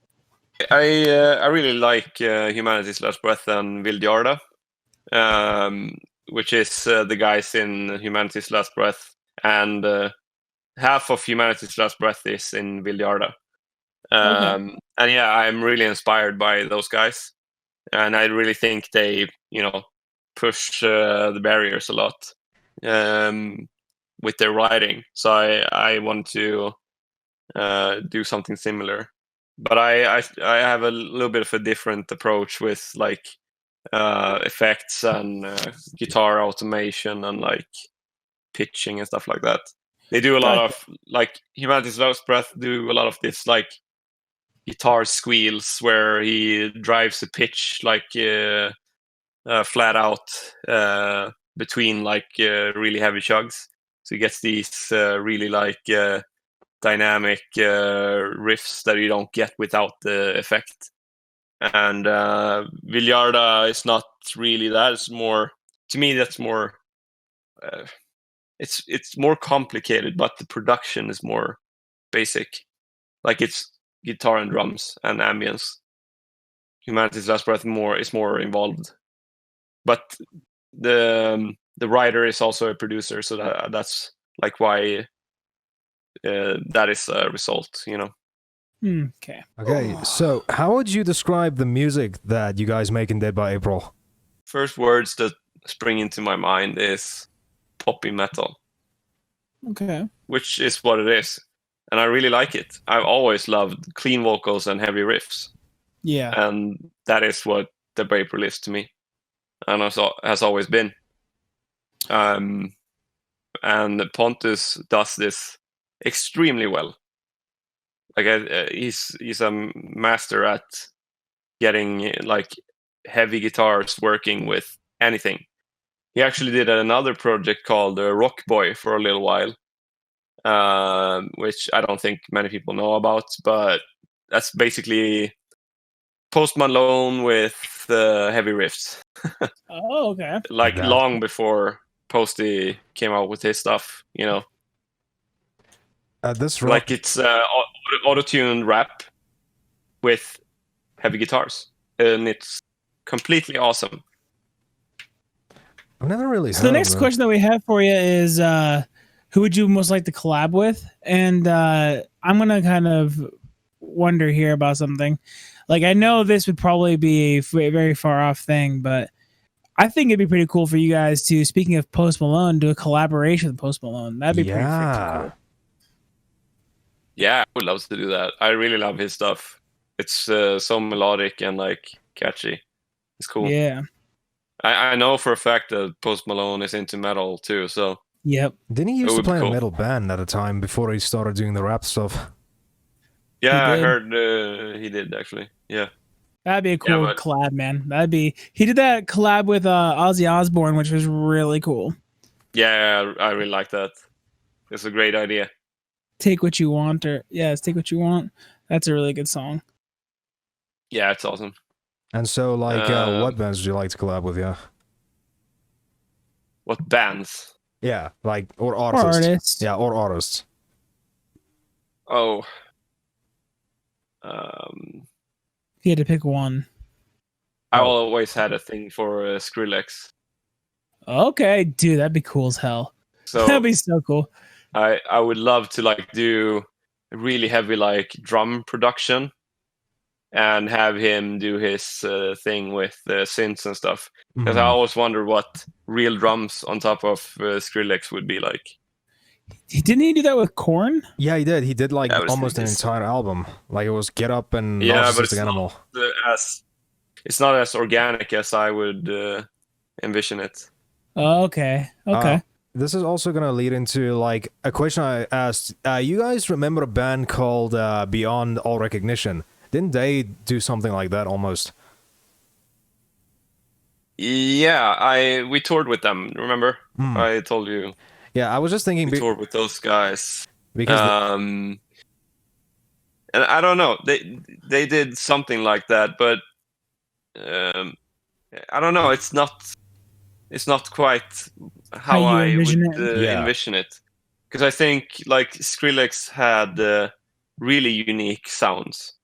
Speaker 2: I really like Humanity's Last Breath and Viljarda, which is the guys in Humanity's Last Breath, and half of Humanity's Last Breath is in Viljarda. And yeah, I'm really inspired by those guys, and I really think they, push the barriers a lot with their writing. So I want to do something similar, but I have a little bit of a different approach with like effects and guitar automation and like pitching and stuff like that. They do a lot of like Humanity's Last Breath do a lot of this like guitar squeals where he drives the pitch like flat out between like really heavy chugs. So he gets these really like dynamic riffs that you don't get without the effect. And Viljarda is not really that. It's more, to me, that's more. It's more complicated, but the production is more basic. Like it's guitar and drums and ambience. Humanity's Last Breath is more involved, but the writer is also a producer, so that's like why that is a result,
Speaker 1: Okay.
Speaker 3: Okay, so how would you describe the music that you guys make in Dead by April?
Speaker 2: First words that spring into my mind is poppy metal.
Speaker 1: Okay.
Speaker 2: Which is what it is, and I really like it. I've always loved clean vocals and heavy riffs.
Speaker 1: Yeah.
Speaker 2: And that is what Dead by April is to me, and has always been. And Pontus does this extremely well. Like he's a master at getting like heavy guitars working with anything. He actually did another project called Rock Boy for a little while, which I don't think many people know about, but that's basically Post Malone with heavy riffs.
Speaker 1: Oh, okay.
Speaker 2: Like long before Posty came out with his stuff,
Speaker 3: This
Speaker 2: like it's auto-tuned rap with heavy guitars, and it's completely awesome.
Speaker 3: I've never really.
Speaker 1: So the next question that we have for you is, who would you most like to collab with? And I'm gonna kind of wonder here about something. Like, I know this would probably be a very far off thing, but I think it'd be pretty cool for you guys to, speaking of Post Malone, do a collaboration with Post Malone. That'd be pretty freaking cool.
Speaker 2: Yeah, I would love to do that. I really love his stuff. It's so melodic and like catchy. It's cool.
Speaker 1: Yeah.
Speaker 2: I know for a fact that Post Malone is into metal too, so.
Speaker 1: Yep.
Speaker 3: Didn't he used to play in a metal band at a time before he started doing the rap stuff?
Speaker 2: Yeah, I heard he did actually. Yeah.
Speaker 1: That'd be a cool collab, man. He did that collab with Ozzy Osbourne, which was really cool.
Speaker 2: Yeah, I really like that. It's a great idea.
Speaker 1: Take What You Want, Take What You Want. That's a really good song.
Speaker 2: Yeah, it's awesome.
Speaker 3: And so, like, what bands do you like to collab with? Yeah.
Speaker 2: What bands?
Speaker 3: Yeah, like or artists. Yeah, or artists.
Speaker 2: Oh.
Speaker 1: He had to pick one.
Speaker 2: I always had a thing for Skrillex.
Speaker 1: Okay, dude, that'd be cool as hell.
Speaker 2: So
Speaker 1: that'd be so cool.
Speaker 2: I would love to like do really heavy like drum production, and have him do his thing with synths and stuff. Because I always wonder what real drums on top of Skrillex would be like.
Speaker 1: Didn't he do that with Korn?
Speaker 3: Yeah, he did. He did like almost an entire album. Like it was Get Up and
Speaker 2: Narcissistic
Speaker 3: Animal.
Speaker 2: It's not as organic as I would envision it.
Speaker 1: Oh, okay.
Speaker 3: This is also gonna lead into like a question I asked. You guys remember a band called Beyond All Recognition? Didn't they do something like that almost?
Speaker 2: Yeah, we toured with them. Remember? I told you.
Speaker 3: Yeah, I was just thinking.
Speaker 2: We toured with those guys.
Speaker 3: Because
Speaker 2: and I don't know. They did something like that, but I don't know. It's not quite how
Speaker 1: you
Speaker 2: I would
Speaker 1: envision it?
Speaker 3: Yeah.
Speaker 2: envision it. Because I think like Skrillex had really unique sounds.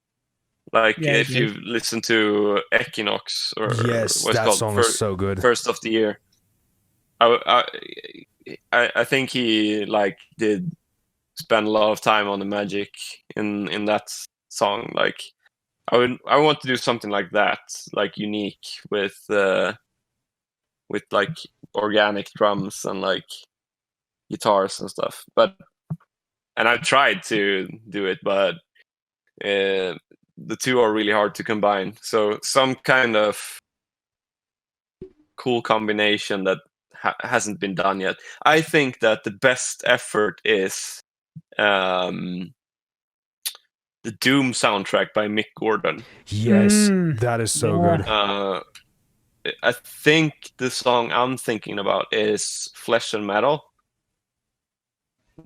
Speaker 2: Like
Speaker 1: Yeah, he
Speaker 2: if
Speaker 1: did.
Speaker 2: you listen to Equinox or
Speaker 3: yes,
Speaker 2: what's it
Speaker 3: that
Speaker 2: called
Speaker 3: song is so good.
Speaker 2: First of the Year, I think he like did spend a lot of time on the magic in that song. Like I want to do something like that, like unique with like organic drums and like guitars and stuff. And I've tried to do it, but the two are really hard to combine. So some kind of cool combination that hasn't been done yet. I think that the best effort is the Doom soundtrack by Mick Gordon.
Speaker 3: Yes, that is so
Speaker 1: yeah.
Speaker 3: good.
Speaker 2: I think the song I'm thinking about is Flesh and Metal.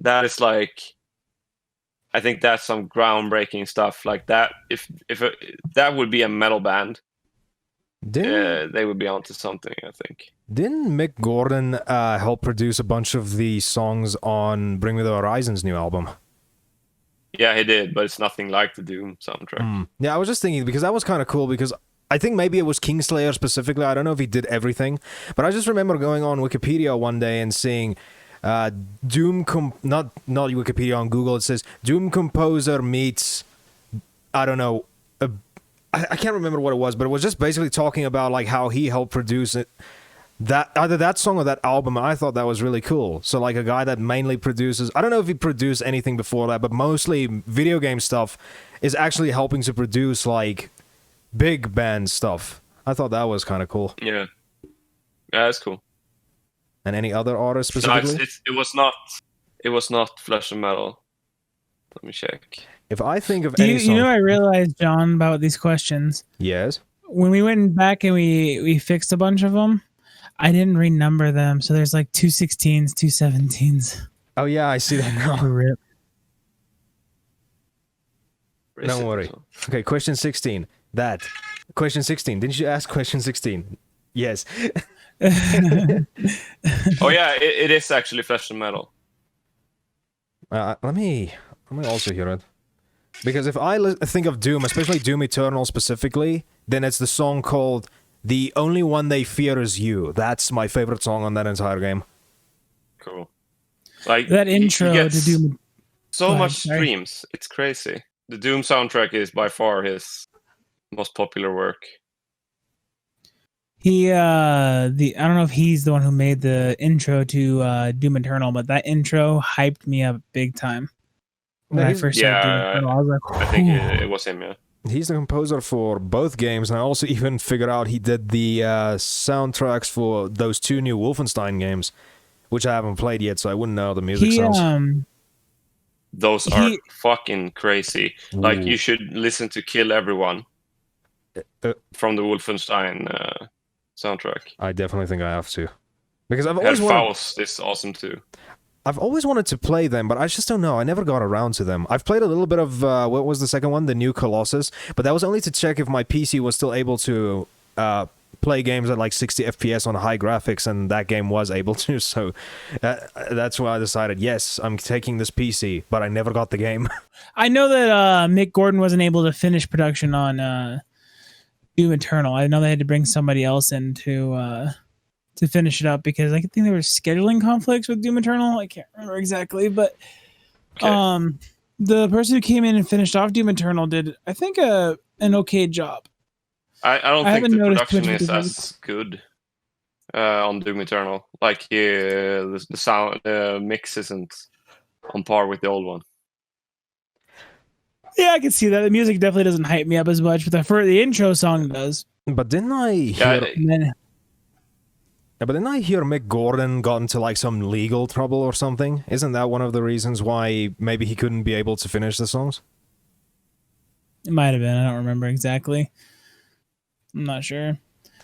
Speaker 2: That is like, I think that's some groundbreaking stuff like that. If that would be a metal band, they would be onto something, I think.
Speaker 3: Didn't Mick Gordon help produce a bunch of the songs on Bring Me the Horizon's new album?
Speaker 2: Yeah, he did, but it's nothing like the Doom soundtrack.
Speaker 3: Yeah, I was just thinking because that was kind of cool because I think maybe it was Kingslayer specifically. I don't know if he did everything, but I just remember going on Wikipedia one day and seeing Doom not Wikipedia, on Google. It says Doom composer meets, I don't know, I can't remember what it was, but it was just basically talking about like how he helped produce it. That either that song or that album, I thought that was really cool. So like a guy that mainly produces, I don't know if he produced anything before that, but mostly video game stuff, is actually helping to produce like big band stuff. I thought that was kind of cool.
Speaker 2: Yeah, that's cool.
Speaker 3: And any other artists
Speaker 2: No,
Speaker 3: specifically?
Speaker 2: it was not Flesh and Metal. Let me check.
Speaker 3: If I think of
Speaker 1: Do
Speaker 3: any
Speaker 1: you,
Speaker 3: song,
Speaker 1: you know, I realized, John, about these questions.
Speaker 3: yes.
Speaker 1: When we went back and we fixed a bunch of them, I didn't renumber them. So there's like 216s, 217s.
Speaker 3: Oh yeah, I see that now.
Speaker 1: Rip.
Speaker 3: Don't worry. Okay, question 16. That. Question 16. Didn't you ask question 16? Yes.
Speaker 2: Oh yeah, it is actually Flesh and Metal.
Speaker 3: Let me also hear it. Because if I think of Doom, especially Doom Eternal specifically, then it's the song called The Only One They Fear Is You. That's my favorite song on that entire game.
Speaker 2: Cool. Like
Speaker 1: That intro
Speaker 2: he gets
Speaker 1: to Doom.
Speaker 2: so
Speaker 1: Go ahead,
Speaker 2: much
Speaker 1: sorry.
Speaker 2: streams. It's crazy. The Doom soundtrack is by far his most popular work.
Speaker 1: I don't know if he's the one who made the intro to Doom Eternal, but that intro hyped me up big time. When I first started Doom Eternal, I was like,
Speaker 2: I think
Speaker 1: "Whew."
Speaker 2: it was him, yeah.
Speaker 3: He's the composer for both games, and I also even figured out he did the soundtracks for those two new Wolfenstein games, which I haven't played yet, so I wouldn't know how the music
Speaker 1: He
Speaker 3: sounds.
Speaker 2: Those are fucking crazy. Like,
Speaker 3: Ooh.
Speaker 2: you should listen to Kill Everyone from the Wolfenstein soundtrack.
Speaker 3: I definitely think I have to. Because I've
Speaker 2: And
Speaker 3: always wanted...
Speaker 2: Faust is awesome too.
Speaker 3: I've always wanted to play them, but I just don't know. I never got around to them. I've played a little bit of, what was the second one? The New Colossus. But that was only to check if my PC was still able to play games at like 60 FPS on high graphics, and that game was able to. So that's why I decided, yes, I'm taking this PC, but I never got the game.
Speaker 1: I know that Mick Gordon wasn't able to finish production on Doom Eternal. I know they had to bring somebody else in to finish it up because I think there were scheduling conflicts with Doom Eternal. I can't remember exactly, but
Speaker 2: Okay.
Speaker 1: the person who came in and finished off Doom Eternal did, I think, an okay job.
Speaker 2: I don't
Speaker 1: I
Speaker 2: think
Speaker 1: haven't
Speaker 2: the
Speaker 1: noticed
Speaker 2: production
Speaker 1: much of
Speaker 2: is
Speaker 1: the
Speaker 2: as good on Doom Eternal. Like, the sound mix isn't on par with the old one.
Speaker 1: Yeah, I can see that. The music definitely doesn't hype me up as much, but the intro song does.
Speaker 3: But didn't I
Speaker 2: Yeah,
Speaker 3: hear...
Speaker 1: And then,
Speaker 3: Yeah, but didn't I hear Mick Gordon got into like some legal trouble or something? Isn't that one of the reasons why maybe he couldn't be able to finish the songs?
Speaker 1: it might have been. I don't remember exactly. I'm not sure.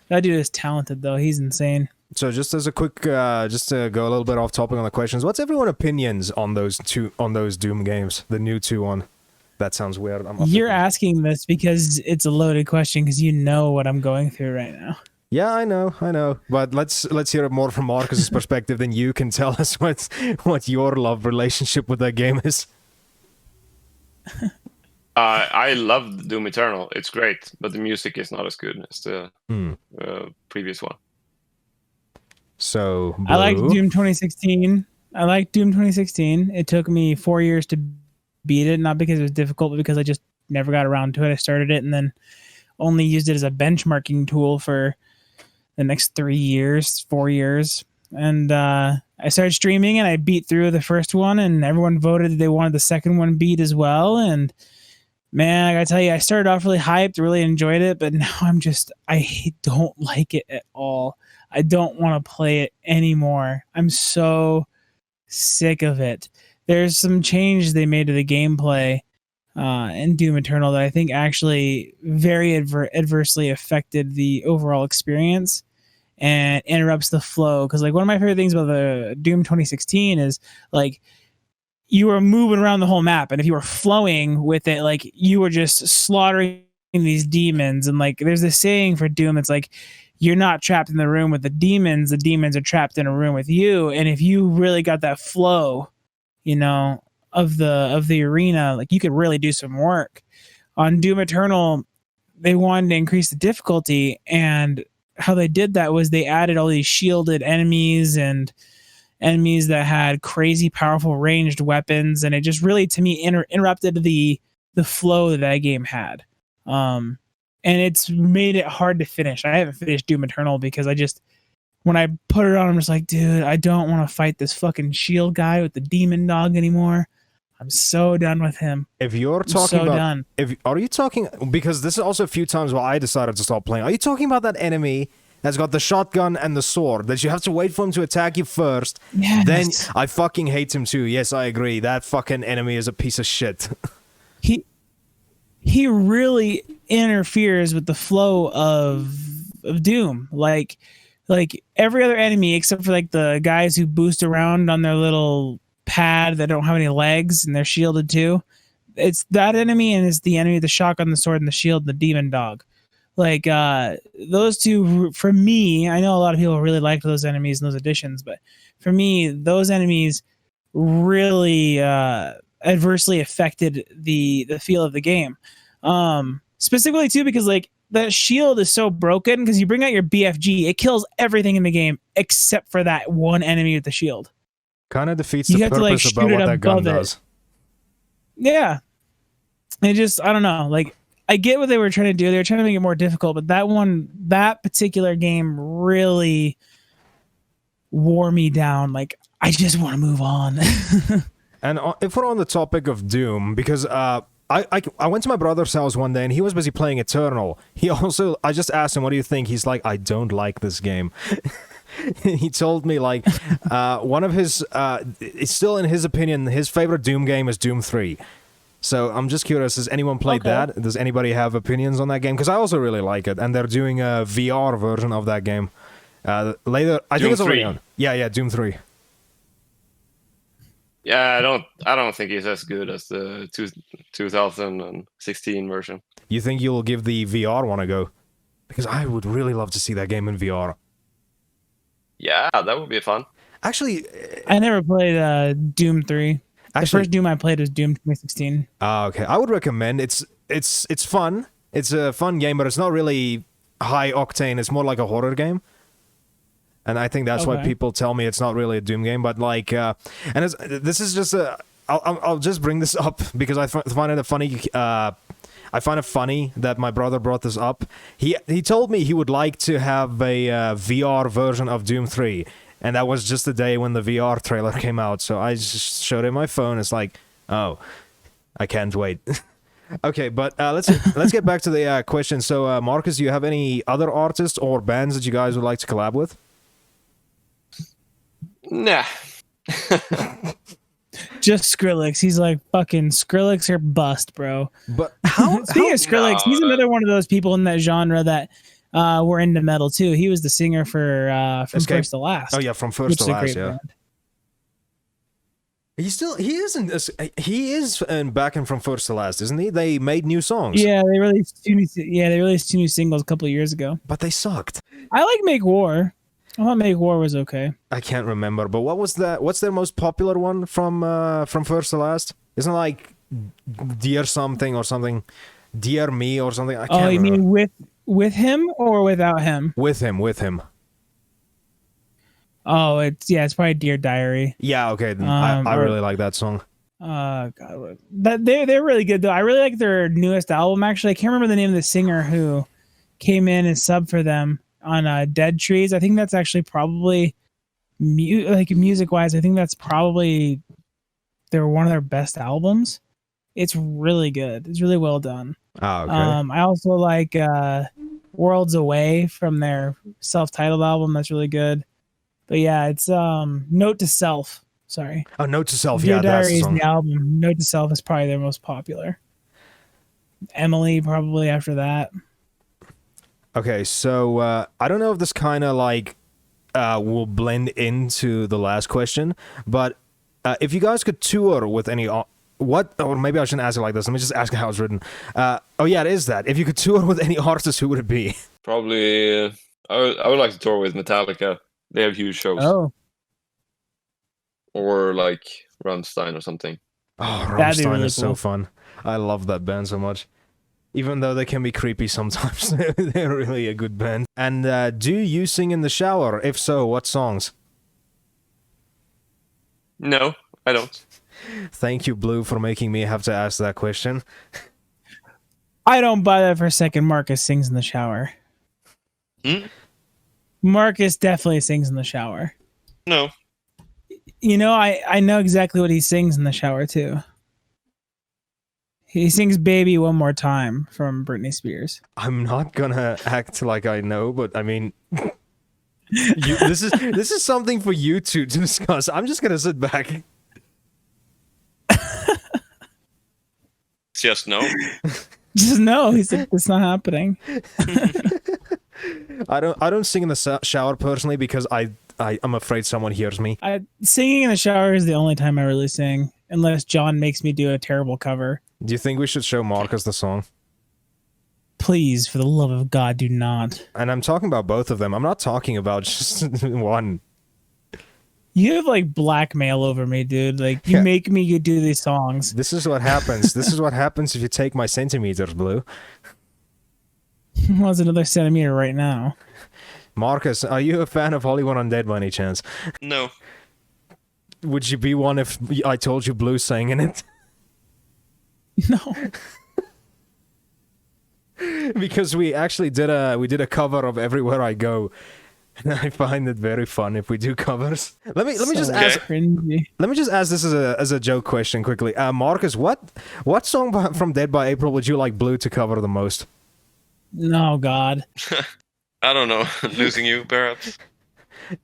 Speaker 1: That dude is talented, though. He's insane.
Speaker 3: So just as a quick, just to go a little bit off topic on the questions, what's everyone's opinions on those Doom games? The new 2 one. That sounds weird.
Speaker 1: You're asking this because it's a loaded question because you know what I'm going through right now.
Speaker 3: Yeah, I know. But let's hear it more from Marcus's perspective than you can tell us what your love relationship with that game is.
Speaker 2: I love Doom Eternal. It's great, but the music is not as good as the previous one.
Speaker 3: So,
Speaker 1: I like Doom 2016. It took me 4 years to beat it, not because it was difficult, but because I just never got around to it. I started it and then only used it as a benchmarking tool for the next 4 years. And I started streaming and I beat through the first one, and everyone voted that they wanted the second one beat as well. And man, I gotta tell you, I started off really hyped, really enjoyed it, but now I don't like it at all. I don't want to play it anymore. I'm so sick of it. There's some change they made to the gameplay in Doom Eternal that I think actually very adversely affected the overall experience and interrupts the flow. Because like one of my favorite things about the Doom 2016 is like you were moving around the whole map, and if you were flowing with it, like you were just slaughtering these demons. And like there's this saying for Doom, it's like you're not trapped in the room with the demons are trapped in a room with you. And if you really got that flow, you know, of the arena, like you could really do some work. On Doom Eternal, they wanted to increase the difficulty, and how they did that was they added all these shielded enemies and enemies that had crazy powerful ranged weapons, and it just really, to me, interrupted the flow that game had. And it's made it hard to finish. I haven't finished Doom Eternal because when I put it on, I'm just like, dude, I don't want to fight this fucking shield guy with the demon dog anymore. I'm so done with him.
Speaker 3: If you're talking about, are you talking, because this is also a few times where I decided to stop playing. Are you talking about that enemy that's got the shotgun and the sword that you have to wait for him to attack you first?
Speaker 1: Yes.
Speaker 3: Then I fucking hate him too. Yes, I agree. That fucking enemy is a piece of shit.
Speaker 1: He really interferes with the flow of Doom. Like every other enemy except for like the guys who boost around on their little pad that don't have any legs and they're shielded too. It's that enemy, and it's the enemy with the shotgun, the sword, and the shield, and the demon dog. Like those two, for me, I know a lot of people really liked those enemies and those additions, but for me, those enemies really adversely affected the feel of the game. Specifically too, because like the shield is so broken, because you bring out your BFG, it kills everything in the game except for that one enemy with the shield.
Speaker 3: Kind of defeats the purpose about what that gun does.
Speaker 1: Yeah. It just, I don't know. Like, I get what they were trying to do. They were trying to make it more difficult, but that particular game really wore me down. Like, I just want to move on.
Speaker 3: And if we're on the topic of Doom, because I went to my brother's house one day and he was busy playing Eternal. I just asked him, what do you think? He's like, I don't like this game. He told me like one of his, it's still in his opinion, his favorite Doom game is Doom 3. So I'm just curious, has anyone played that? Does anybody have opinions on that game? Because I also really like it, and they're doing a VR version of that game. Later, I think it's already on. Yeah, Doom 3.
Speaker 2: Yeah, I don't think it's as good as the 2016 version.
Speaker 3: You think you'll give the VR one a go? Because I would really love to see that game in VR.
Speaker 2: Yeah, that would be fun.
Speaker 3: Actually,
Speaker 1: I never played Doom 3. The first Doom I played was Doom 2016.
Speaker 3: Okay. I would recommend. It's fun. It's a fun game, but it's not really high octane. It's more like a horror game. And I think that's why people tell me it's not really a Doom game. But like, this is just I'll just bring this up because I find it funny. I find it funny that my brother brought this up. He told me he would like to have a VR version of Doom 3. And that was just the day when the VR trailer came out. So I just showed him my phone. It's like, oh, I can't wait. Okay, but let's get back to the question. So, Marcus, do you have any other artists or bands that you guys would like to collab with?
Speaker 2: Nah.
Speaker 1: Just Skrillex. He's like, fucking Skrillex or bust, bro.
Speaker 3: But how?
Speaker 1: Speaking of Skrillex, he's another one of those people in that genre that were into metal too. He was the singer for From
Speaker 3: Escape.
Speaker 1: First to Last.
Speaker 3: Oh yeah, From First
Speaker 1: which
Speaker 3: to
Speaker 1: is a
Speaker 3: Last.
Speaker 1: great
Speaker 3: Yeah.
Speaker 1: band.
Speaker 3: He is back in From First to Last, isn't he? They made new songs.
Speaker 1: Yeah, they released two new singles a couple of years ago.
Speaker 3: But they sucked.
Speaker 1: I like Make War. I thought Make War was okay.
Speaker 3: I can't remember, but what's their most popular one from First to Last? Isn't it like Dear Something or something? Dear Me or something? I can't
Speaker 1: you
Speaker 3: remember.
Speaker 1: mean with him or without him?
Speaker 3: With him.
Speaker 1: Oh, it's probably Dear Diary.
Speaker 3: Yeah, okay. Then I really like that song.
Speaker 1: God, they're really good though. I really like their newest album. Actually, I can't remember the name of the singer who came in and subbed for them on Dead Trees. I think that's actually probably music wise. I think that's probably one of their best albums. It's really good. It's really well done.
Speaker 3: Oh, okay.
Speaker 1: I also like Worlds Away from their self-titled album. That's really good. But yeah, it's Note to Self. Sorry.
Speaker 3: Oh, Note to Self.
Speaker 1: Dear
Speaker 3: Yeah, that's
Speaker 1: Diary
Speaker 3: the
Speaker 1: is
Speaker 3: song.
Speaker 1: the album. Note to Self is probably their most popular. Emily probably after that.
Speaker 3: Okay, so I don't know if this kind of like will blend into the last question, but if you guys could tour with any or maybe I shouldn't ask it like this. Let me just ask how it's written. Oh yeah, it is that. If you could tour with any artist, who would it be?
Speaker 2: Probably, I would like to tour with Metallica. They have huge shows.
Speaker 1: Oh,
Speaker 2: Or like Rammstein or something.
Speaker 3: Oh,
Speaker 1: That'd be
Speaker 3: Rammstein
Speaker 1: really
Speaker 3: is so
Speaker 1: cool.
Speaker 3: fun. I love that band so much. Even though they can be creepy sometimes, they're really a good band. And do you sing in the shower? If so, what songs?
Speaker 2: No, I don't.
Speaker 3: Thank you, Blue, for making me have to ask that question.
Speaker 1: I don't buy that for a second. Marcus sings in the shower. Marcus definitely sings in the shower.
Speaker 2: No.
Speaker 1: You know, I know exactly what he sings in the shower too. He sings "Baby One More Time" from Britney Spears.
Speaker 3: I'm not gonna act like I know, but I mean, this is something for you two to discuss. I'm just gonna sit back.
Speaker 2: Just no.
Speaker 1: Just no, he said it's not happening.
Speaker 3: I don't sing in the shower personally because I'm afraid someone hears me.
Speaker 1: Singing in the shower is the only time I really sing, unless John makes me do a terrible cover.
Speaker 3: Do you think we should show Marcus the song?
Speaker 1: Please, for the love of God, do not.
Speaker 3: And I'm talking about both of them. I'm not talking about just one.
Speaker 1: You have like blackmail over me, dude. Like you
Speaker 3: Yeah.
Speaker 1: make me do these songs.
Speaker 3: This is what happens. This is what happens if you take my centimeters, Blue.
Speaker 1: What's another centimeter right now?
Speaker 3: Marcus, are you a fan of Hollywood Undead by any chance?
Speaker 2: No.
Speaker 3: Would you be one if I told you Blue sang in it?
Speaker 1: No.
Speaker 3: Because we actually did a cover of Everywhere I Go. And I find it very fun if we do covers. Let me just ask
Speaker 1: cringy.
Speaker 3: Let me just ask this as a joke question quickly. Marcus, what song from Dead by April would you like Blue to cover the most?
Speaker 1: No, God.
Speaker 2: I don't know. Losing you, perhaps.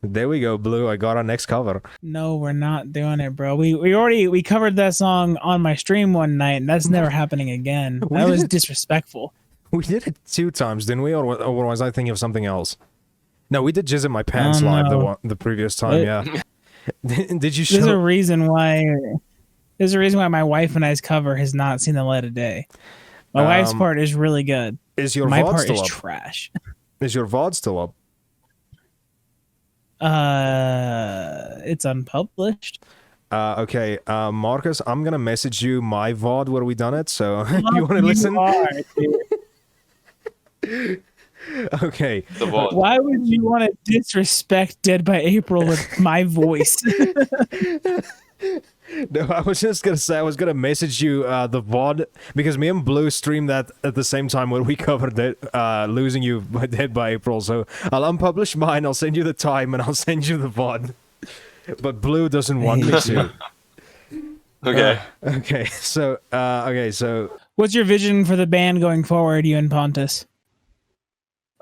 Speaker 3: There we go, Blue. I got our next cover.
Speaker 1: No, we're not doing it, bro. We covered that song on my stream one night, and that's never happening again.
Speaker 3: We
Speaker 1: That was
Speaker 3: did.
Speaker 1: disrespectful.
Speaker 3: We did it 2 times, didn't we? Or was I thinking of something else? No, we did Jizz in My Pants
Speaker 1: Oh,
Speaker 3: live
Speaker 1: no.
Speaker 3: the previous time, yeah. Did you
Speaker 1: There's a
Speaker 3: show...
Speaker 1: reason why. There's a reason why my wife and I's cover has not seen the light of day. My wife's part is really good.
Speaker 3: Is your
Speaker 1: My
Speaker 3: VOD
Speaker 1: part
Speaker 3: still
Speaker 1: is
Speaker 3: up?
Speaker 1: trash.
Speaker 3: Is your VOD still up?
Speaker 1: It's unpublished.
Speaker 3: Okay, Marcus, I'm gonna message you my VOD where we done it, so if you want to listen.
Speaker 1: are, dude.
Speaker 3: Okay.
Speaker 2: The VOD.
Speaker 1: Why would you want to disrespect Dead by April with my voice?
Speaker 3: No, I was just gonna say I was gonna message you the VOD because me and Blue streamed that at the same time when we covered it, Losing You by Dead by April. So I'll unpublish mine, I'll send you the time, and I'll send you the VOD. But Blue doesn't want me to.
Speaker 2: Okay.
Speaker 3: Okay, so
Speaker 1: What's your vision for the band going forward, you and Pontus?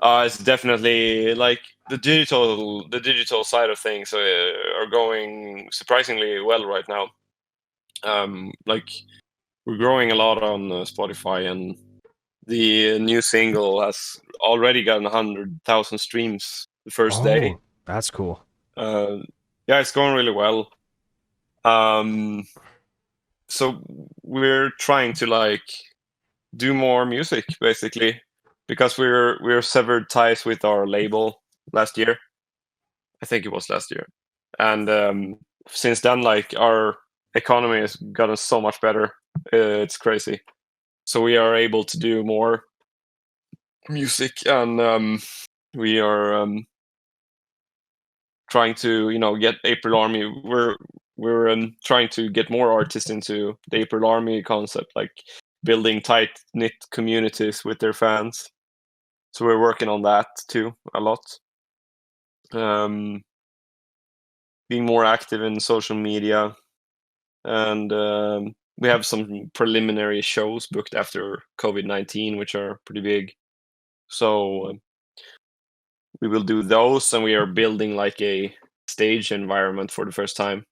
Speaker 2: It's definitely like the digital side of things are going surprisingly well right now. Like we're growing a lot on Spotify, and the new single has already gotten 100,000 streams the first day.
Speaker 3: That's cool.
Speaker 2: Yeah, it's going really well. So we're trying to like do more music basically, because we're severed ties with our label last year. I think it was last year, and since then, like, our economy has gotten so much better. It's crazy. So we are able to do more music, and we are trying to, get April Army. We're trying to get more artists into the April Army concept, like building tight knit communities with their fans. So we're working on that too a lot. Being more active in social media, and we have some preliminary shows booked after COVID-19, which are pretty big. So we will do those, and we are building like a stage environment for the first time.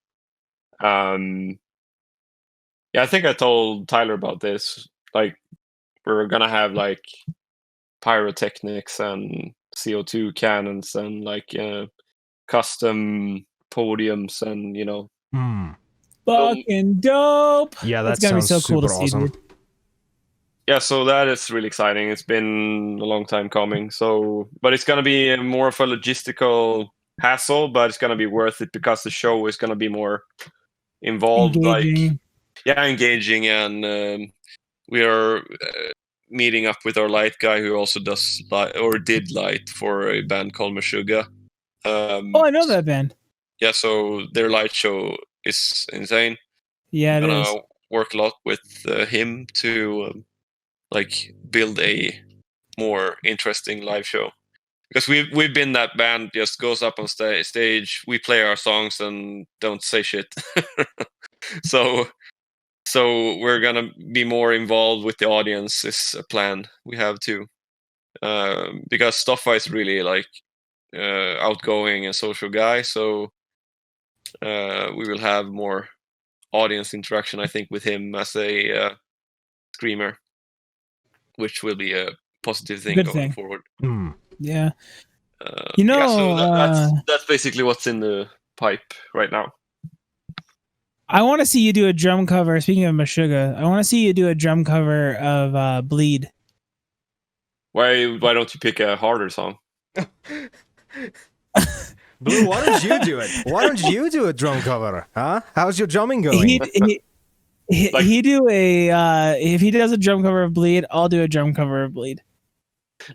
Speaker 2: Yeah, I think I told Tyler about this. Like, we're gonna have like pyrotechnics and CO2 cannons and like custom podiums, and
Speaker 1: Fucking dope.
Speaker 3: Yeah, that
Speaker 1: That's gonna be
Speaker 3: sounds
Speaker 1: so cool to
Speaker 3: super
Speaker 1: see,
Speaker 3: awesome.
Speaker 1: dude.
Speaker 2: yeah, so that is really exciting. It's been a long time coming. So, but it's gonna be more of a logistical hassle, but it's gonna be worth it because the show is gonna be more involved.
Speaker 1: Engaging.
Speaker 2: Like, yeah, engaging, and we are meeting up with our light guy who also does light, or did light, for a band called Meshuggah.
Speaker 1: Oh, I know that band.
Speaker 2: Yeah, so their light show is insane.
Speaker 1: Yeah, it
Speaker 2: Gonna
Speaker 1: is.
Speaker 2: work a lot with him to like build a more interesting live show, because we've been that band just goes up on stage, we play our songs and don't say shit. so we're gonna be more involved with the audience is a plan we have too, because Stoffa is really like outgoing and social guy, so we will have more audience interaction, I think, with him as a screamer, which will be a positive thing
Speaker 1: Good
Speaker 2: going
Speaker 1: thing.
Speaker 2: forward.
Speaker 1: Yeah.
Speaker 2: Yeah, so that's basically what's in the pipe right now.
Speaker 1: I want to see you do a drum cover. Speaking of Meshuggah, I want to see you do a drum cover of Bleed.
Speaker 2: Why don't you pick a harder song?
Speaker 3: Blue, why don't you do it? Why don't you do a drum cover? Huh? How's your drumming going?
Speaker 1: He do a if he does a drum cover of Bleed, I'll do a drum cover of Bleed.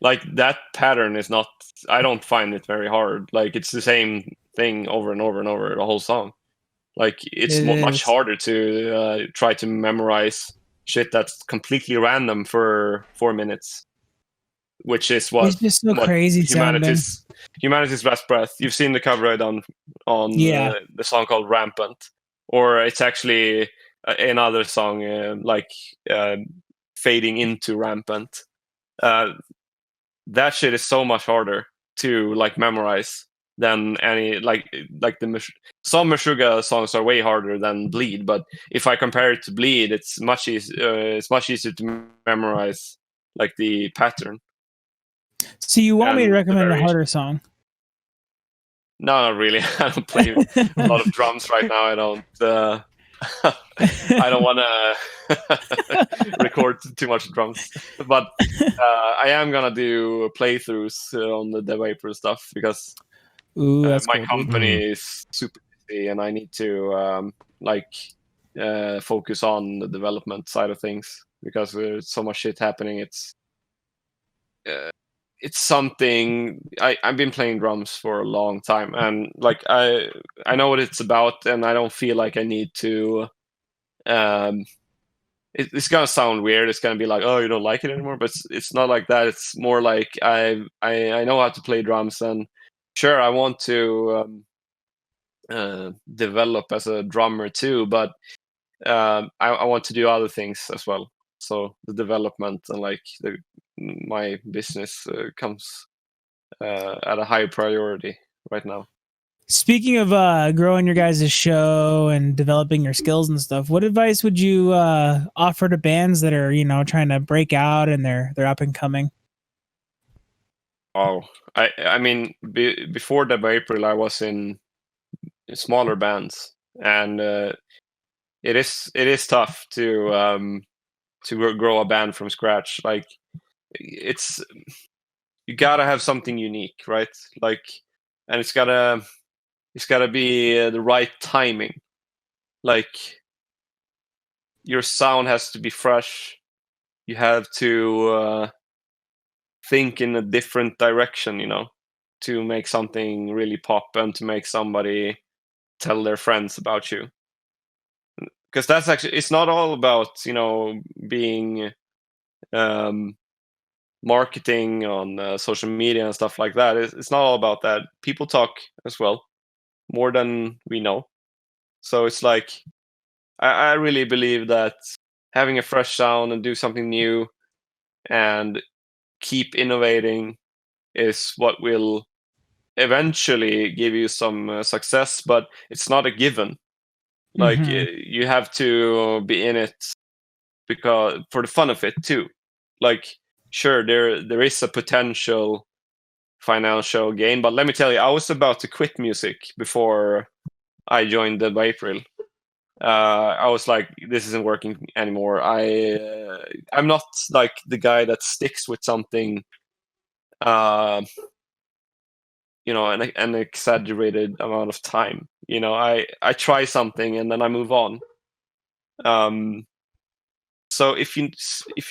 Speaker 2: Like, that pattern is not, I don't find it very hard. Like, it's the same thing over and over and over the whole song. Like, it's much harder to try to memorize shit that's completely random for 4 minutes, which is what
Speaker 1: It's just so crazy
Speaker 2: humanity's last breath. You've seen the cover I done on the song called Rampant, or it's actually another song fading into Rampant. That shit is so much harder to like memorize than any some Meshuggah songs are way harder than Bleed, but if I compare it to Bleed, it's much easier. It's much easier to memorize like the pattern.
Speaker 1: So you want me to recommend a harder song?
Speaker 2: No, not really. I don't play a lot of drums right now. I don't. I don't want to record too much drums, but I am gonna do playthroughs on the deadbyapril stuff, because my company is super busy and I need to focus on the development side of things, because there's so much shit happening. It's something I've been playing drums for a long time, and like I know what it's about, and I don't feel like I need to. It's gonna sound weird. It's gonna be like, oh, you don't like it anymore, but it's not like that. It's more like I know how to play drums, and sure, I want to develop as a drummer too, but I want to do other things as well. So the development and like my business comes at a high priority right now.
Speaker 1: Speaking of growing your guys' show and developing your skills and stuff, what advice would you offer to bands that are, trying to break out and they're up and coming?
Speaker 2: Oh, I mean, before Dead by April, I was in smaller bands, and it is tough to grow a band from scratch. Like, it's you gotta have something unique, right? Like, and it's gotta be the right timing. Like, your sound has to be fresh. You have to think in a different direction, to make something really pop and to make somebody tell their friends about you. Because that's actually, it's not all about, being um, marketing on social media and stuff like that. It's not all about that. People talk as well, more than we know. So it's like, I really believe that having a fresh sound and do something new and keep innovating is what will eventually give you some success, but it's not a given. Like,
Speaker 1: Mhm.
Speaker 2: you have to be in it because for the fun of it too. Like, sure, there is a potential financial gain, but let me tell you, I was about to quit music before I joined Dead by April. I was like, this isn't working anymore. I'm not like the guy that sticks with something, uh, an exaggerated amount of time. I try something and then I move on. Um, so if you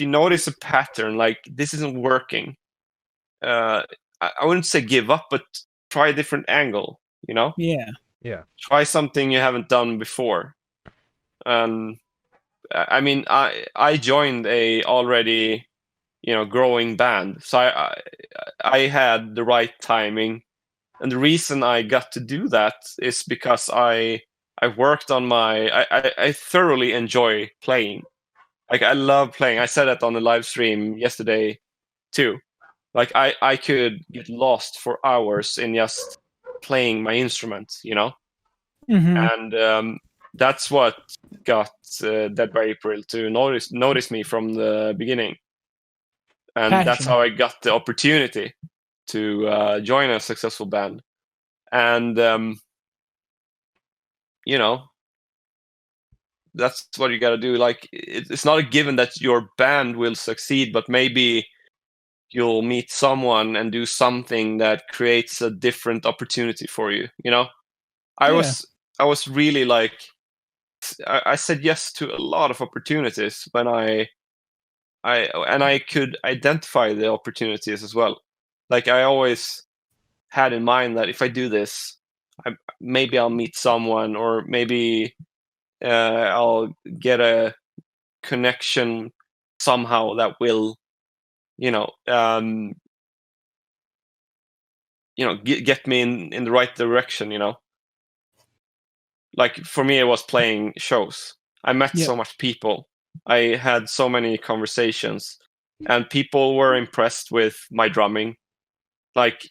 Speaker 2: notice a pattern like this isn't working, I wouldn't say give up, but try a different angle.
Speaker 1: Yeah.
Speaker 3: Yeah.
Speaker 2: Try something you haven't done before. Um, I mean, I joined a already growing band, so I had the right timing, and the reason I got to do that is because I worked on I thoroughly enjoy playing. Like, I love playing. I said that on the live stream yesterday too. Like, I could get lost for hours in just playing my instrument,
Speaker 1: Mhm.
Speaker 2: and that's what got Dead by April to notice me from the beginning, and that's
Speaker 1: Passion.
Speaker 2: how I got the opportunity to join a successful band. And you know that's what you got to do. Like, it's not a given that your band will succeed, but maybe you'll meet someone and do something that creates a different opportunity for you. I
Speaker 1: Yeah.
Speaker 2: was I was really like, I said yes to a lot of opportunities when I could identify the opportunities as well. Like, I always had in mind that if I do this, maybe I'll meet someone, or maybe I'll get a connection somehow that will, you know, um, get me in the right direction. Like, for me, it was playing shows. I met
Speaker 1: Yep.
Speaker 2: so much people. I had so many conversations, and people were impressed with my drumming. Like,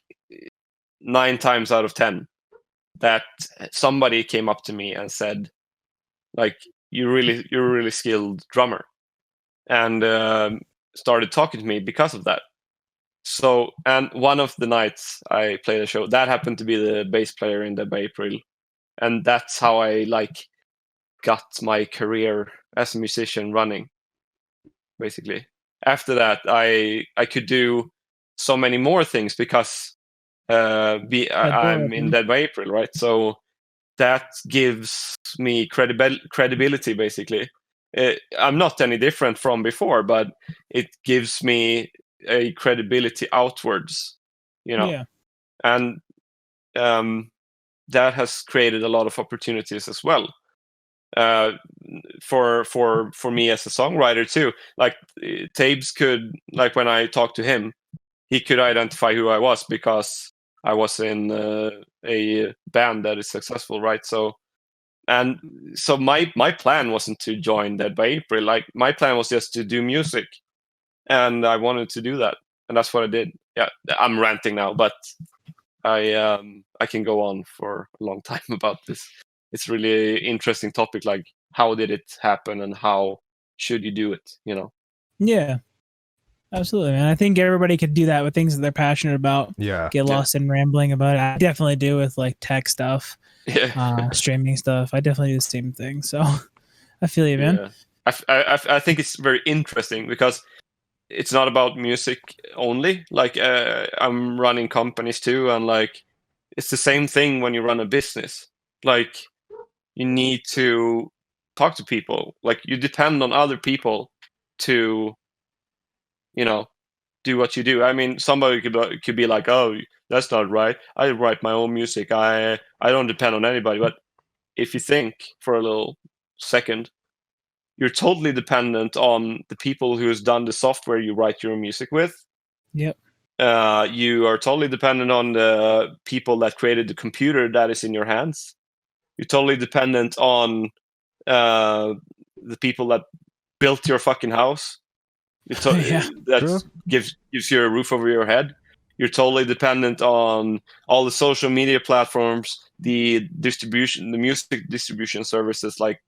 Speaker 2: 9 times out of 10, that somebody came up to me and said, like, you're a really skilled drummer, and started talking to me because of that. So, and one of the nights I played a show, that happened to be the bass player in Dead by April, and that's how I got my career as a musician running. Basically, after that, I could do so many more things because
Speaker 1: That door
Speaker 2: I'm in
Speaker 1: open.
Speaker 2: Dead by April, right? So that gives me credibility, basically. I'm not any different from before, but it gives me a credibility outwards,
Speaker 1: Yeah.
Speaker 2: and um, that has created a lot of opportunities as well, uh, for me as a songwriter too. Like, Tabes could, like, when I talked to him, he could identify who I was because I was in a band that is successful, right? And so my plan wasn't to join Dead by April. Like, my plan was just to do music, and I wanted to do that, and that's what I did. Yeah, I'm ranting now, but I can go on for a long time about this. It's really interesting topic. Like, how did it happen, and how should you do it?
Speaker 1: Yeah, absolutely, man. I think everybody could do that with things that they're passionate about.
Speaker 3: Yeah.
Speaker 1: Get lost in rambling about it. I definitely do with like tech stuff, streaming stuff. I definitely do the same thing. So I feel you, man.
Speaker 2: Yeah. I think it's very interesting because it's not about music only. Like, I'm running companies too, and like, it's the same thing when you run a business. Like, you need to talk to people. Like, you depend on other people to, do what you do. I mean, somebody could be like, "Oh, that's not right. I write my own music. I don't depend on anybody." But if you think for a little second, you're totally dependent on the people who has done the software you write your music with.
Speaker 1: Yep.
Speaker 2: You are totally dependent on the people that created the computer that is in your hands. You're totally dependent on the people that built your fucking house.
Speaker 1: Yeah.
Speaker 2: That gives you a roof over your head. You're totally dependent on all the social media platforms, the music distribution services, like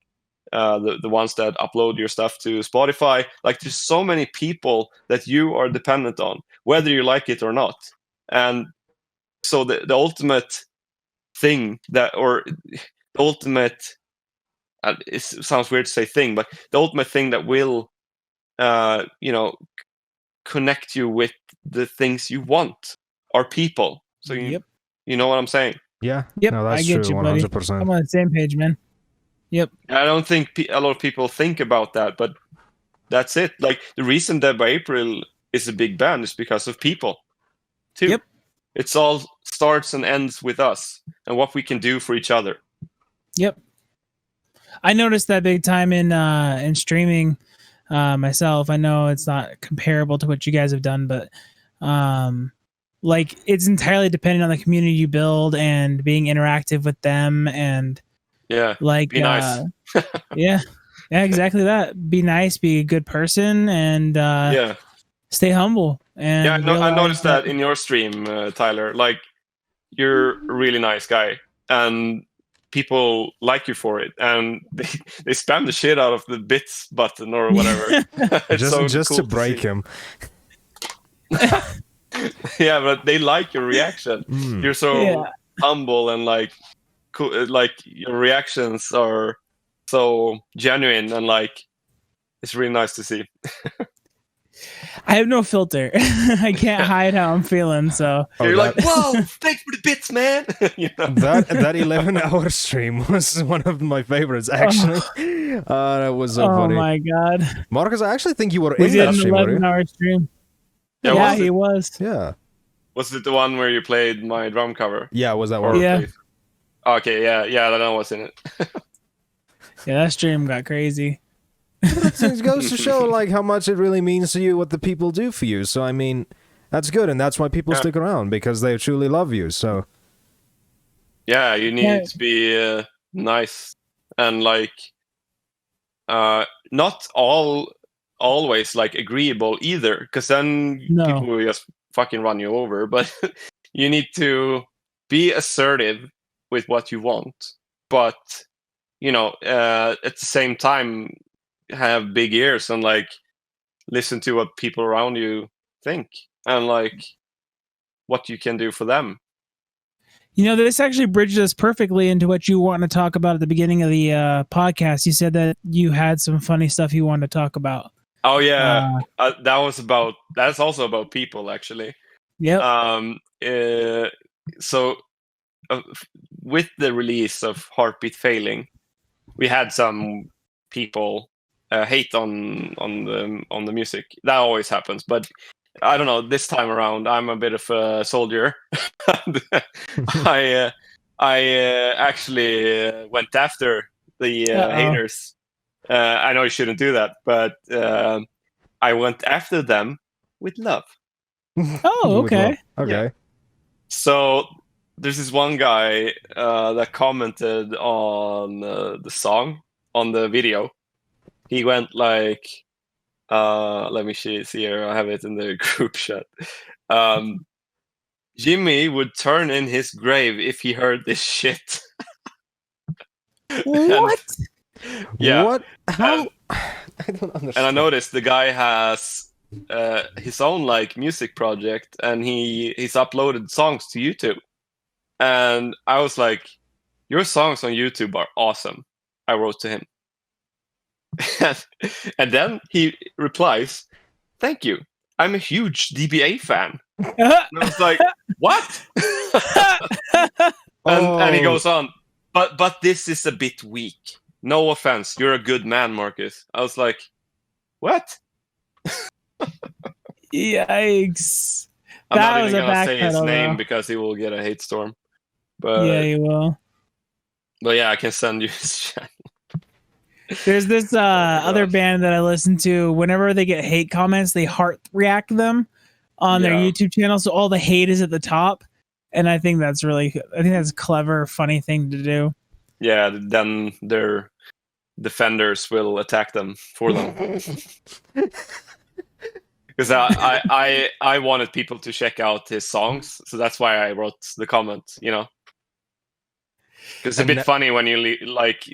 Speaker 2: the ones that upload your stuff to Spotify. Like, there's so many people that you are dependent on, whether you like it or not. And so the ultimate thing it sounds weird to say thing, but the ultimate thing that will connect you with the things you want are people. So you know what I'm saying?
Speaker 3: Yeah.
Speaker 1: Yep.
Speaker 3: No, that's
Speaker 1: I get
Speaker 3: true.
Speaker 1: you, buddy.
Speaker 3: 100%.
Speaker 1: I'm on the same page, man. Yep.
Speaker 2: I don't think a lot of people think about that, but that's it. Like, the reason Dead by April is a big band is because of people too.
Speaker 1: Yep.
Speaker 2: It's all starts and ends with us and what we can do for each other.
Speaker 1: Yep. I noticed that big time in streaming myself. I know it's not comparable to what you guys have done, but like, it's entirely dependent on the community you build and being interactive with them, and like,
Speaker 2: be nice.
Speaker 1: yeah, exactly that. Be nice, be a good person, and stay humble. And
Speaker 2: I noticed that in your stream, Tyler. Like, you're a really nice guy, and people like you for it, and they spam the shit out of the bits button or whatever.
Speaker 3: just
Speaker 2: cool
Speaker 3: to break him.
Speaker 2: Yeah, but they like your reaction. You're so humble, and like, cool. Like, your reactions are so genuine, and like, it's really nice to see.
Speaker 1: I have no filter. I can't hide how I'm feeling. So
Speaker 2: you're like, "Whoa, thanks for the bits, man."
Speaker 3: That 11-hour stream was one of my favorites, actually. That was so funny.
Speaker 1: Oh my god,
Speaker 3: Marcus, I actually think you were in that stream.
Speaker 1: 11-hour stream.
Speaker 2: Yeah,
Speaker 1: he was.
Speaker 3: Yeah.
Speaker 2: Was it the one where you played my drum cover?
Speaker 3: Yeah, was that one?
Speaker 1: Yeah.
Speaker 2: Okay, yeah, I don't know what's in it.
Speaker 1: Yeah, that stream got crazy.
Speaker 3: It goes to show like how much it really means to you what the people do for you. So I mean, that's good, and that's why people stick around, because they truly love you. So
Speaker 2: yeah, you need to be nice, and like not always like agreeable either, because then people will just fucking run you over. But you need to be assertive with what you want, but at the same time, have big ears and like listen to what people around you think, and like what you can do for them.
Speaker 1: This actually bridges us perfectly into what you want to talk about at the beginning of the podcast. You said that you had some funny stuff you wanted to talk about.
Speaker 2: Oh yeah, that's also about people, actually.
Speaker 1: Yep.
Speaker 2: So with the release of Heartbeat Failing, we had some people hate on the music. That always happens, but I don't know, this time around I'm a bit of a soldier. I actually went after the haters. I know you shouldn't do that, but I went after them with love.
Speaker 1: Oh, okay.
Speaker 3: Okay.
Speaker 2: Yeah. So there's this one guy that commented on the song, on the video. He went like, let me see here. I have it in the group chat. Jimmy would turn in his grave if he heard this shit.
Speaker 1: What?
Speaker 2: Yeah.
Speaker 3: What? How? I don't understand.
Speaker 2: And I noticed the guy has his own like music project, and he's uploaded songs to YouTube. And I was like, "Your songs on YouTube are awesome." I wrote to him, and then he replies, "Thank you. I'm a huge DBA fan." And I was like, "What?" and he goes on, but this is a bit weak. No offense, you're a good man, Marcus. I was like, "What?"
Speaker 1: Yikes!
Speaker 2: I'm
Speaker 1: That
Speaker 2: not
Speaker 1: was
Speaker 2: even
Speaker 1: a
Speaker 2: gonna say his
Speaker 1: backpedal,
Speaker 2: name
Speaker 1: though.
Speaker 2: because he will get a hate storm. But
Speaker 1: Yeah, you will.
Speaker 2: yeah, I can send you his channel.
Speaker 1: There's this other
Speaker 2: gosh.
Speaker 1: band that I listen to. Whenever they get hate comments, they heart react them on their
Speaker 2: Yeah.
Speaker 1: YouTube channel, so all the hate is at the top. And I think that's a clever, funny thing to do.
Speaker 2: Yeah, then their defenders will attack them for them. Because I wanted people to check out his songs, so that's why I wrote the comment. Because it's a
Speaker 3: And
Speaker 2: bit
Speaker 3: that-
Speaker 2: funny when you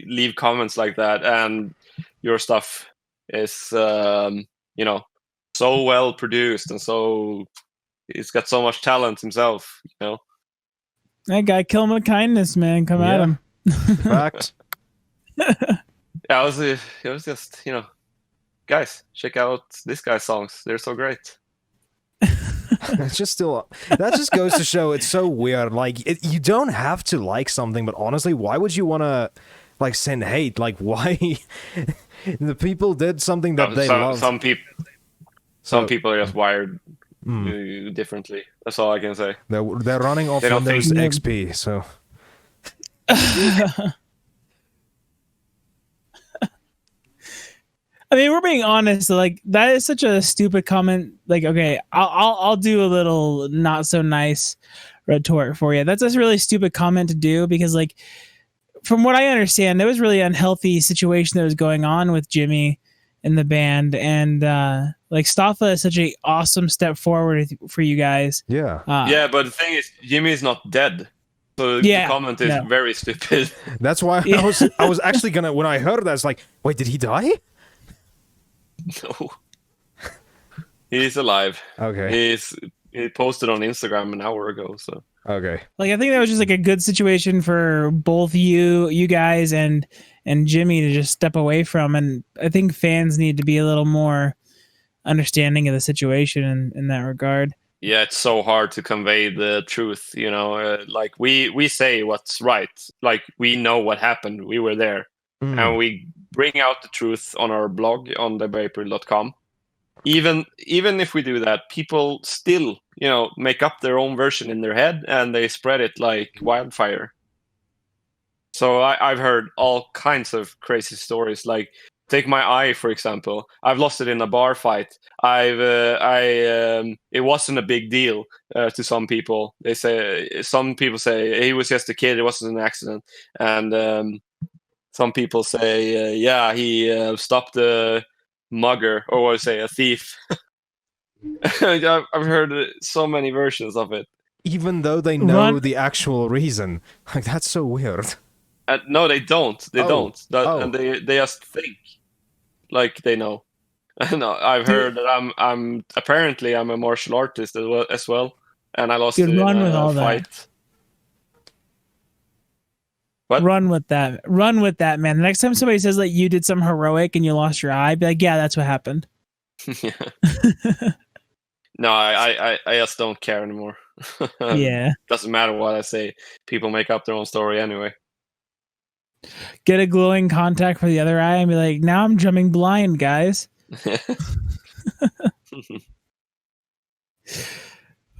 Speaker 2: leave comments like that, and your stuff is so well produced, and so he's got so much talent himself.
Speaker 1: That guy, kill him with kindness, man. Come at
Speaker 3: Yeah.
Speaker 1: him.
Speaker 3: Fact.
Speaker 2: Yeah, it was just guys, check out this guy's songs. They're so great.
Speaker 3: It's just still that just goes to show it's so weird. Like you don't have to like something, but honestly, why would you want to like send hate? Like why the people did something that they love.
Speaker 2: Some people are just wired differently. That's all I can say.
Speaker 3: They're running off
Speaker 2: They don't
Speaker 3: Windows
Speaker 1: think-
Speaker 3: XP, so
Speaker 1: I mean, we're being honest. Like that is such a stupid comment. Like, okay, I'll do a little not so nice retort for you. That's a really stupid comment to do because, like, from what I understand, there was really unhealthy situation that was going on with Jimmy in the band, and like Staffa is such a awesome step forward for you guys.
Speaker 3: yeah.
Speaker 2: Yeah, but the thing is, Jimmy is not dead. So
Speaker 1: Yeah,
Speaker 2: the comment is
Speaker 1: no.
Speaker 2: very stupid.
Speaker 3: That's why
Speaker 1: Yeah.
Speaker 3: I was actually gonna when I heard that, it's like, wait, did he die?
Speaker 2: No. He's alive.
Speaker 3: Okay.
Speaker 2: He posted on Instagram an hour ago, so
Speaker 3: Okay.
Speaker 1: Like I think that was just like a good situation for both you guys and Jimmy to just step away from, and I think fans need to be a little more understanding of the situation in that regard.
Speaker 2: yeah, it's so hard to convey the truth, like we say what's right. Like we know what happened. We were there. And we bring out the truth on our blog on deadbyapril.com. Even if we do that, people still, make up their own version in their head and they spread it like wildfire. So I've heard all kinds of crazy stories. Like take my eye, for example. I've lost it in a bar fight. It wasn't a big deal to some people. Some people say he was just a kid. It wasn't an accident. And some people say, he stopped a mugger, or what I say, a thief. I've heard so many versions of it.
Speaker 3: Even though they know
Speaker 1: Run-
Speaker 3: the actual reason. Like that's so weird.
Speaker 2: No, they don't. They
Speaker 3: Oh.
Speaker 2: don't.
Speaker 3: Oh.
Speaker 2: And they just think like they know. No, I've heard that I'm apparently I'm a martial artist as well, and I lost
Speaker 1: Dude,
Speaker 2: it in
Speaker 1: run with all
Speaker 2: a
Speaker 1: that.
Speaker 2: fight. What?
Speaker 1: Run with that, man. The next time somebody says that you did something heroic and you lost your eye, be like, yeah, that's what happened.
Speaker 2: No, I just don't care anymore.
Speaker 1: Yeah.
Speaker 2: Doesn't matter what I say. People make up their own story anyway.
Speaker 1: Get a glowing contact for the other eye and be like, now I'm drumming blind, guys.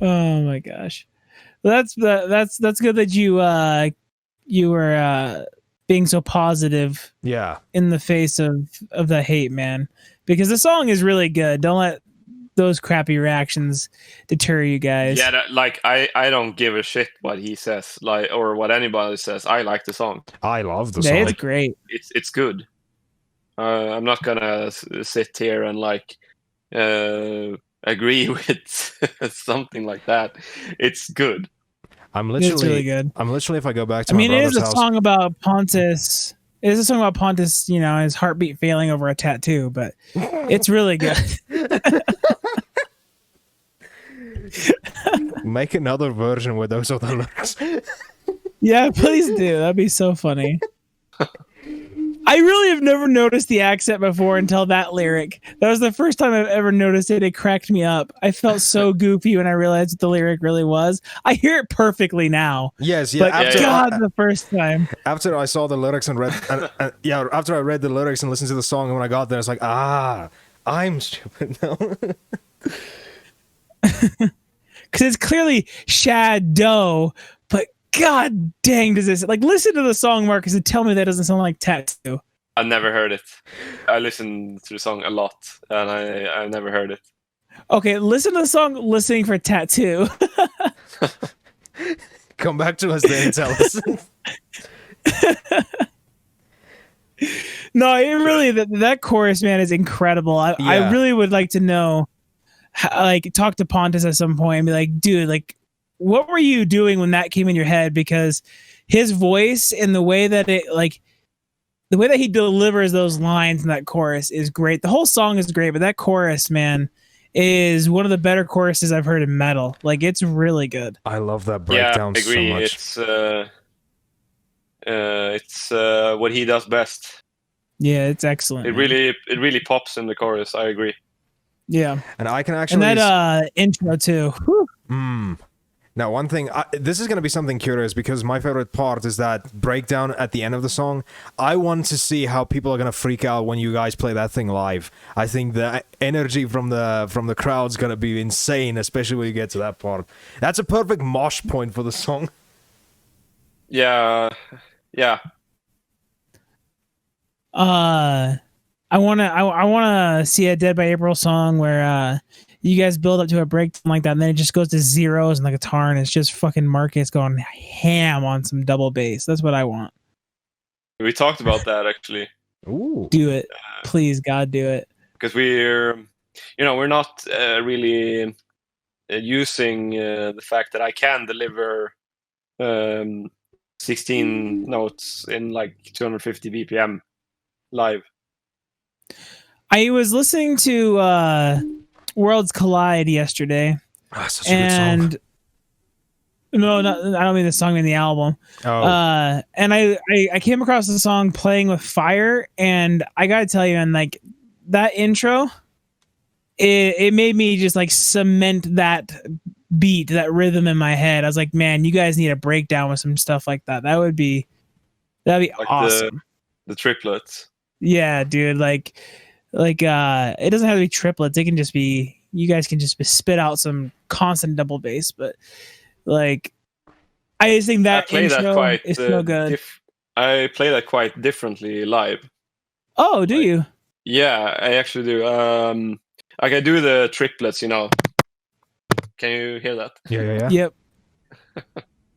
Speaker 1: Oh my gosh. Well, that's good that you were being so positive
Speaker 3: Yeah.
Speaker 1: in the face of the hate, man. Because the song is really good. Don't let those crappy reactions deter you guys.
Speaker 2: Yeah, I don't give a shit what he says, or what anybody says. I like the song.
Speaker 3: I love the
Speaker 1: Yeah,
Speaker 3: song.
Speaker 1: it's great.
Speaker 2: It's good. I'm not gonna sit here and agree with something like that. It's good.
Speaker 1: It's really good.
Speaker 3: I'm literally, if I go back to
Speaker 1: I
Speaker 3: my
Speaker 1: mean, it is
Speaker 3: brother's
Speaker 1: a
Speaker 3: house.
Speaker 1: song about Pontus. It is a song about Pontus, you know, his heartbeat failing over a tattoo, but it's really good.
Speaker 3: Make another version with those other lyrics.
Speaker 1: Yeah, please do. That'd be so funny. I really have never noticed the accent before until that lyric. That was the first time I've ever noticed it. It cracked me up. I felt so goofy when I realized what the lyric really was. I hear it perfectly now.
Speaker 3: Yes, yeah.
Speaker 1: But God, the first time.
Speaker 3: After I saw the lyrics and read, yeah, after I read the lyrics and listened to the song, and when I got there, it's like, I'm stupid now.
Speaker 1: Because it's clearly Shadow, but God dang, does this, like, listen to the song, Marcus, and tell me that doesn't sound like Tattoo.
Speaker 2: I never heard it. I listened to the song a lot, and I never heard it.
Speaker 1: Okay, listen to the song Listening for Tattoo.
Speaker 3: Come back to us then and tell us.
Speaker 1: No, it really, that chorus, man, is incredible. I really would like to know, like, talk to Pontus at some point and be like, dude, like, what were you doing when that came in your head? Because his voice and the way that it, like, the way that he delivers those lines in that chorus is great. The whole song is great, but that chorus, man, is one of the better choruses I've heard in metal. Like, it's really good.
Speaker 3: I love that breakdown
Speaker 2: I agree.
Speaker 3: so much.
Speaker 2: It's what he does best.
Speaker 1: Yeah, it's excellent.
Speaker 2: It really pops in the chorus. I agree.
Speaker 1: Yeah,
Speaker 3: and I can actually
Speaker 1: and that intro too.
Speaker 3: Now, one thing, this is going to be something curious because my favorite part is that breakdown at the end of the song. I want to see how people are going to freak out when you guys play that thing live. I think the energy from the crowd's going to be insane, especially when you get to that part. That's a perfect mosh point for the song.
Speaker 2: Yeah.
Speaker 1: I wanna see a Dead by April song where you guys build up to a breakdown like that, and then it just goes to zeros and the guitar, and it's just fucking Marcus going ham on some double bass. That's what I want.
Speaker 2: We talked about that actually.
Speaker 3: Ooh.
Speaker 1: Do it, please, God, do it.
Speaker 2: Because we're not really using the fact that I can deliver 16 notes in like 250 BPM live.
Speaker 1: I was listening to Worlds Collide yesterday,
Speaker 3: Such a good song.
Speaker 1: No, I don't mean the song, I mean the album.
Speaker 3: Oh.
Speaker 1: And I came across the song Playing with Fire, and I gotta tell you, man, like, that intro, it made me just like cement that beat, that rhythm in my head. I was like, man, you guys need a breakdown with some stuff like that. That'd be like awesome.
Speaker 2: The triplets.
Speaker 1: Yeah, dude, like it doesn't have to be triplets. It can just be, you guys can just spit out some constant double bass, but like, I just think that intro is so good.
Speaker 2: I play that quite differently live.
Speaker 1: Oh, do you?
Speaker 2: Yeah, I actually do. Like, I do the triplets, you know. Can you hear that?
Speaker 3: Yeah.
Speaker 1: Yep.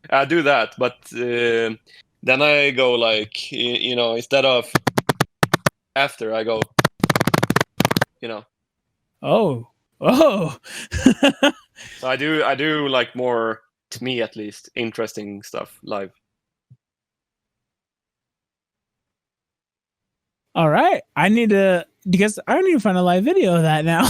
Speaker 2: I do that, but then I go like, you know, instead of after, I go, you know.
Speaker 1: Oh.
Speaker 2: So I do like more, to me at least, interesting stuff live.
Speaker 1: All right. Because I need to find a live video of that now.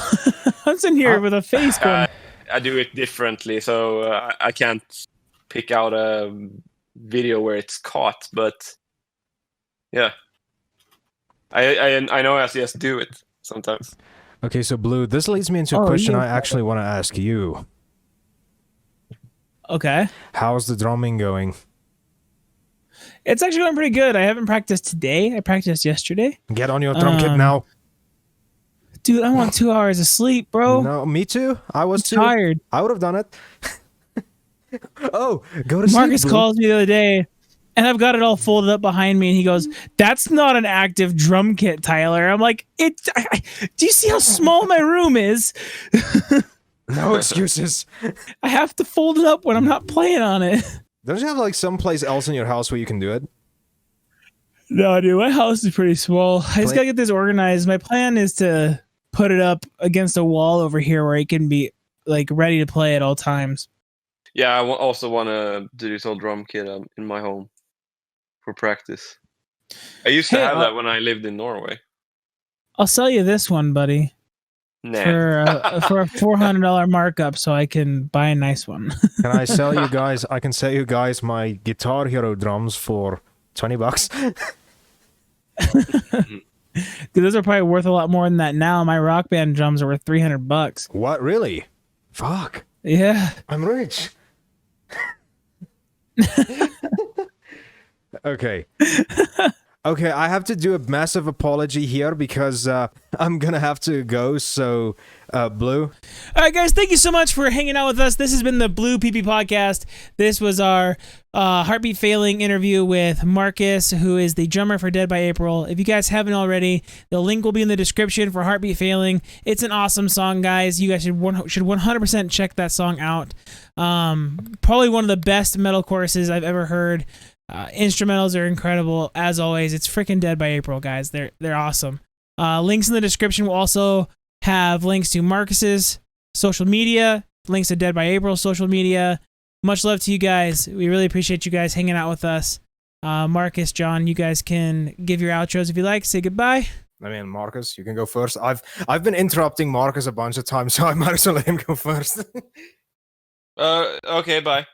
Speaker 1: I'm sitting here with a face going.
Speaker 2: I do it differently, so I can't pick out a video where it's caught, but yeah. I know I just do it sometimes.
Speaker 3: Okay, so Blue, this leads me into a question I actually want to ask you.
Speaker 1: Okay.
Speaker 3: How's the drumming going?
Speaker 1: It's actually going pretty good. I haven't practiced today. I practiced yesterday.
Speaker 3: Get on your drum kit now.
Speaker 1: Dude, I want 2 hours of sleep, bro.
Speaker 3: No, me too. I was too
Speaker 1: tired.
Speaker 3: I would have done it. Oh, go to sleep.
Speaker 1: Marcus calls me the other day, and I've got it all folded up behind me, and he goes, "That's not an active drum kit, Tyler." I'm like, do you see how small my room is?
Speaker 3: No excuses.
Speaker 1: I have to fold it up when I'm not playing on it.
Speaker 3: Don't you have like someplace else in your house where you can do it?
Speaker 1: No, dude, my house is pretty small. I just gotta get this organized. My plan is to put it up against a wall over here where it can be like ready to play at all times.
Speaker 2: Yeah, I also want a digital drum kit in my home for practice. I used to have that when I lived in Norway.
Speaker 1: I'll sell you this one, buddy,
Speaker 2: Nah.
Speaker 1: for a $400 markup, so I can buy a nice one.
Speaker 3: Can I sell you guys? I can sell you guys my Guitar Hero drums for $20.
Speaker 1: Those are probably worth a lot more than that now. My Rock Band drums are worth $300.
Speaker 3: What, really? Fuck.
Speaker 1: Yeah.
Speaker 3: I'm rich. Okay. Okay, I have to do a massive apology here because I'm gonna have to go, so Blue.
Speaker 1: All right, guys, thank you so much for hanging out with us. This has been the Blue PP Podcast. This was our Heartbeat Failing interview with Marcus, who is the drummer for Dead by April. If you guys haven't already, the link will be in the description for Heartbeat Failing. It's an awesome song, guys. You guys should 100% check that song out. Probably one of the best metal choruses I've ever heard. Instrumentals are incredible, as always. It's freaking Dead by April, guys. They're awesome. Links in the description will also have links to Marcus's social media, links to Dead by April's social media. Much love to you guys. We really appreciate you guys hanging out with us. Marcus, John, you guys can give your outros if you like. Say goodbye.
Speaker 3: I mean, Marcus, you can go first. I've been interrupting Marcus a bunch of times, so I might as well let him go first.
Speaker 2: Okay, bye.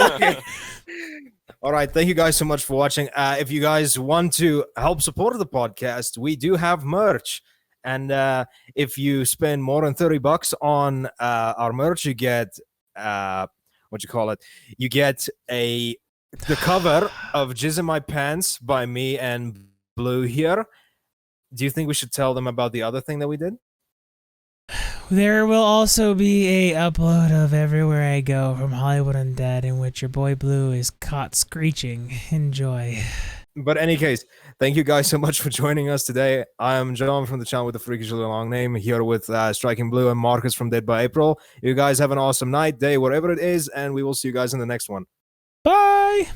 Speaker 3: Okay. All right, thank you guys so much for watching. If you guys want to help support the podcast, we do have merch, and if you spend more than $30 on our merch, you get you get the cover of Jizz in My Pants by me and Blue here. Do you think we should tell them about the other thing that we did?
Speaker 1: There will also be a upload of Everywhere I Go from Hollywood Undead, in which your boy Blue is caught screeching. Enjoy.
Speaker 3: But in any case, thank you guys so much for joining us today. I am John from the channel with the freakishly long name, here with Striking Blue and Marcus from Dead by April. You guys have an awesome night, day, whatever it is, and we will see you guys in the next one.
Speaker 1: Bye!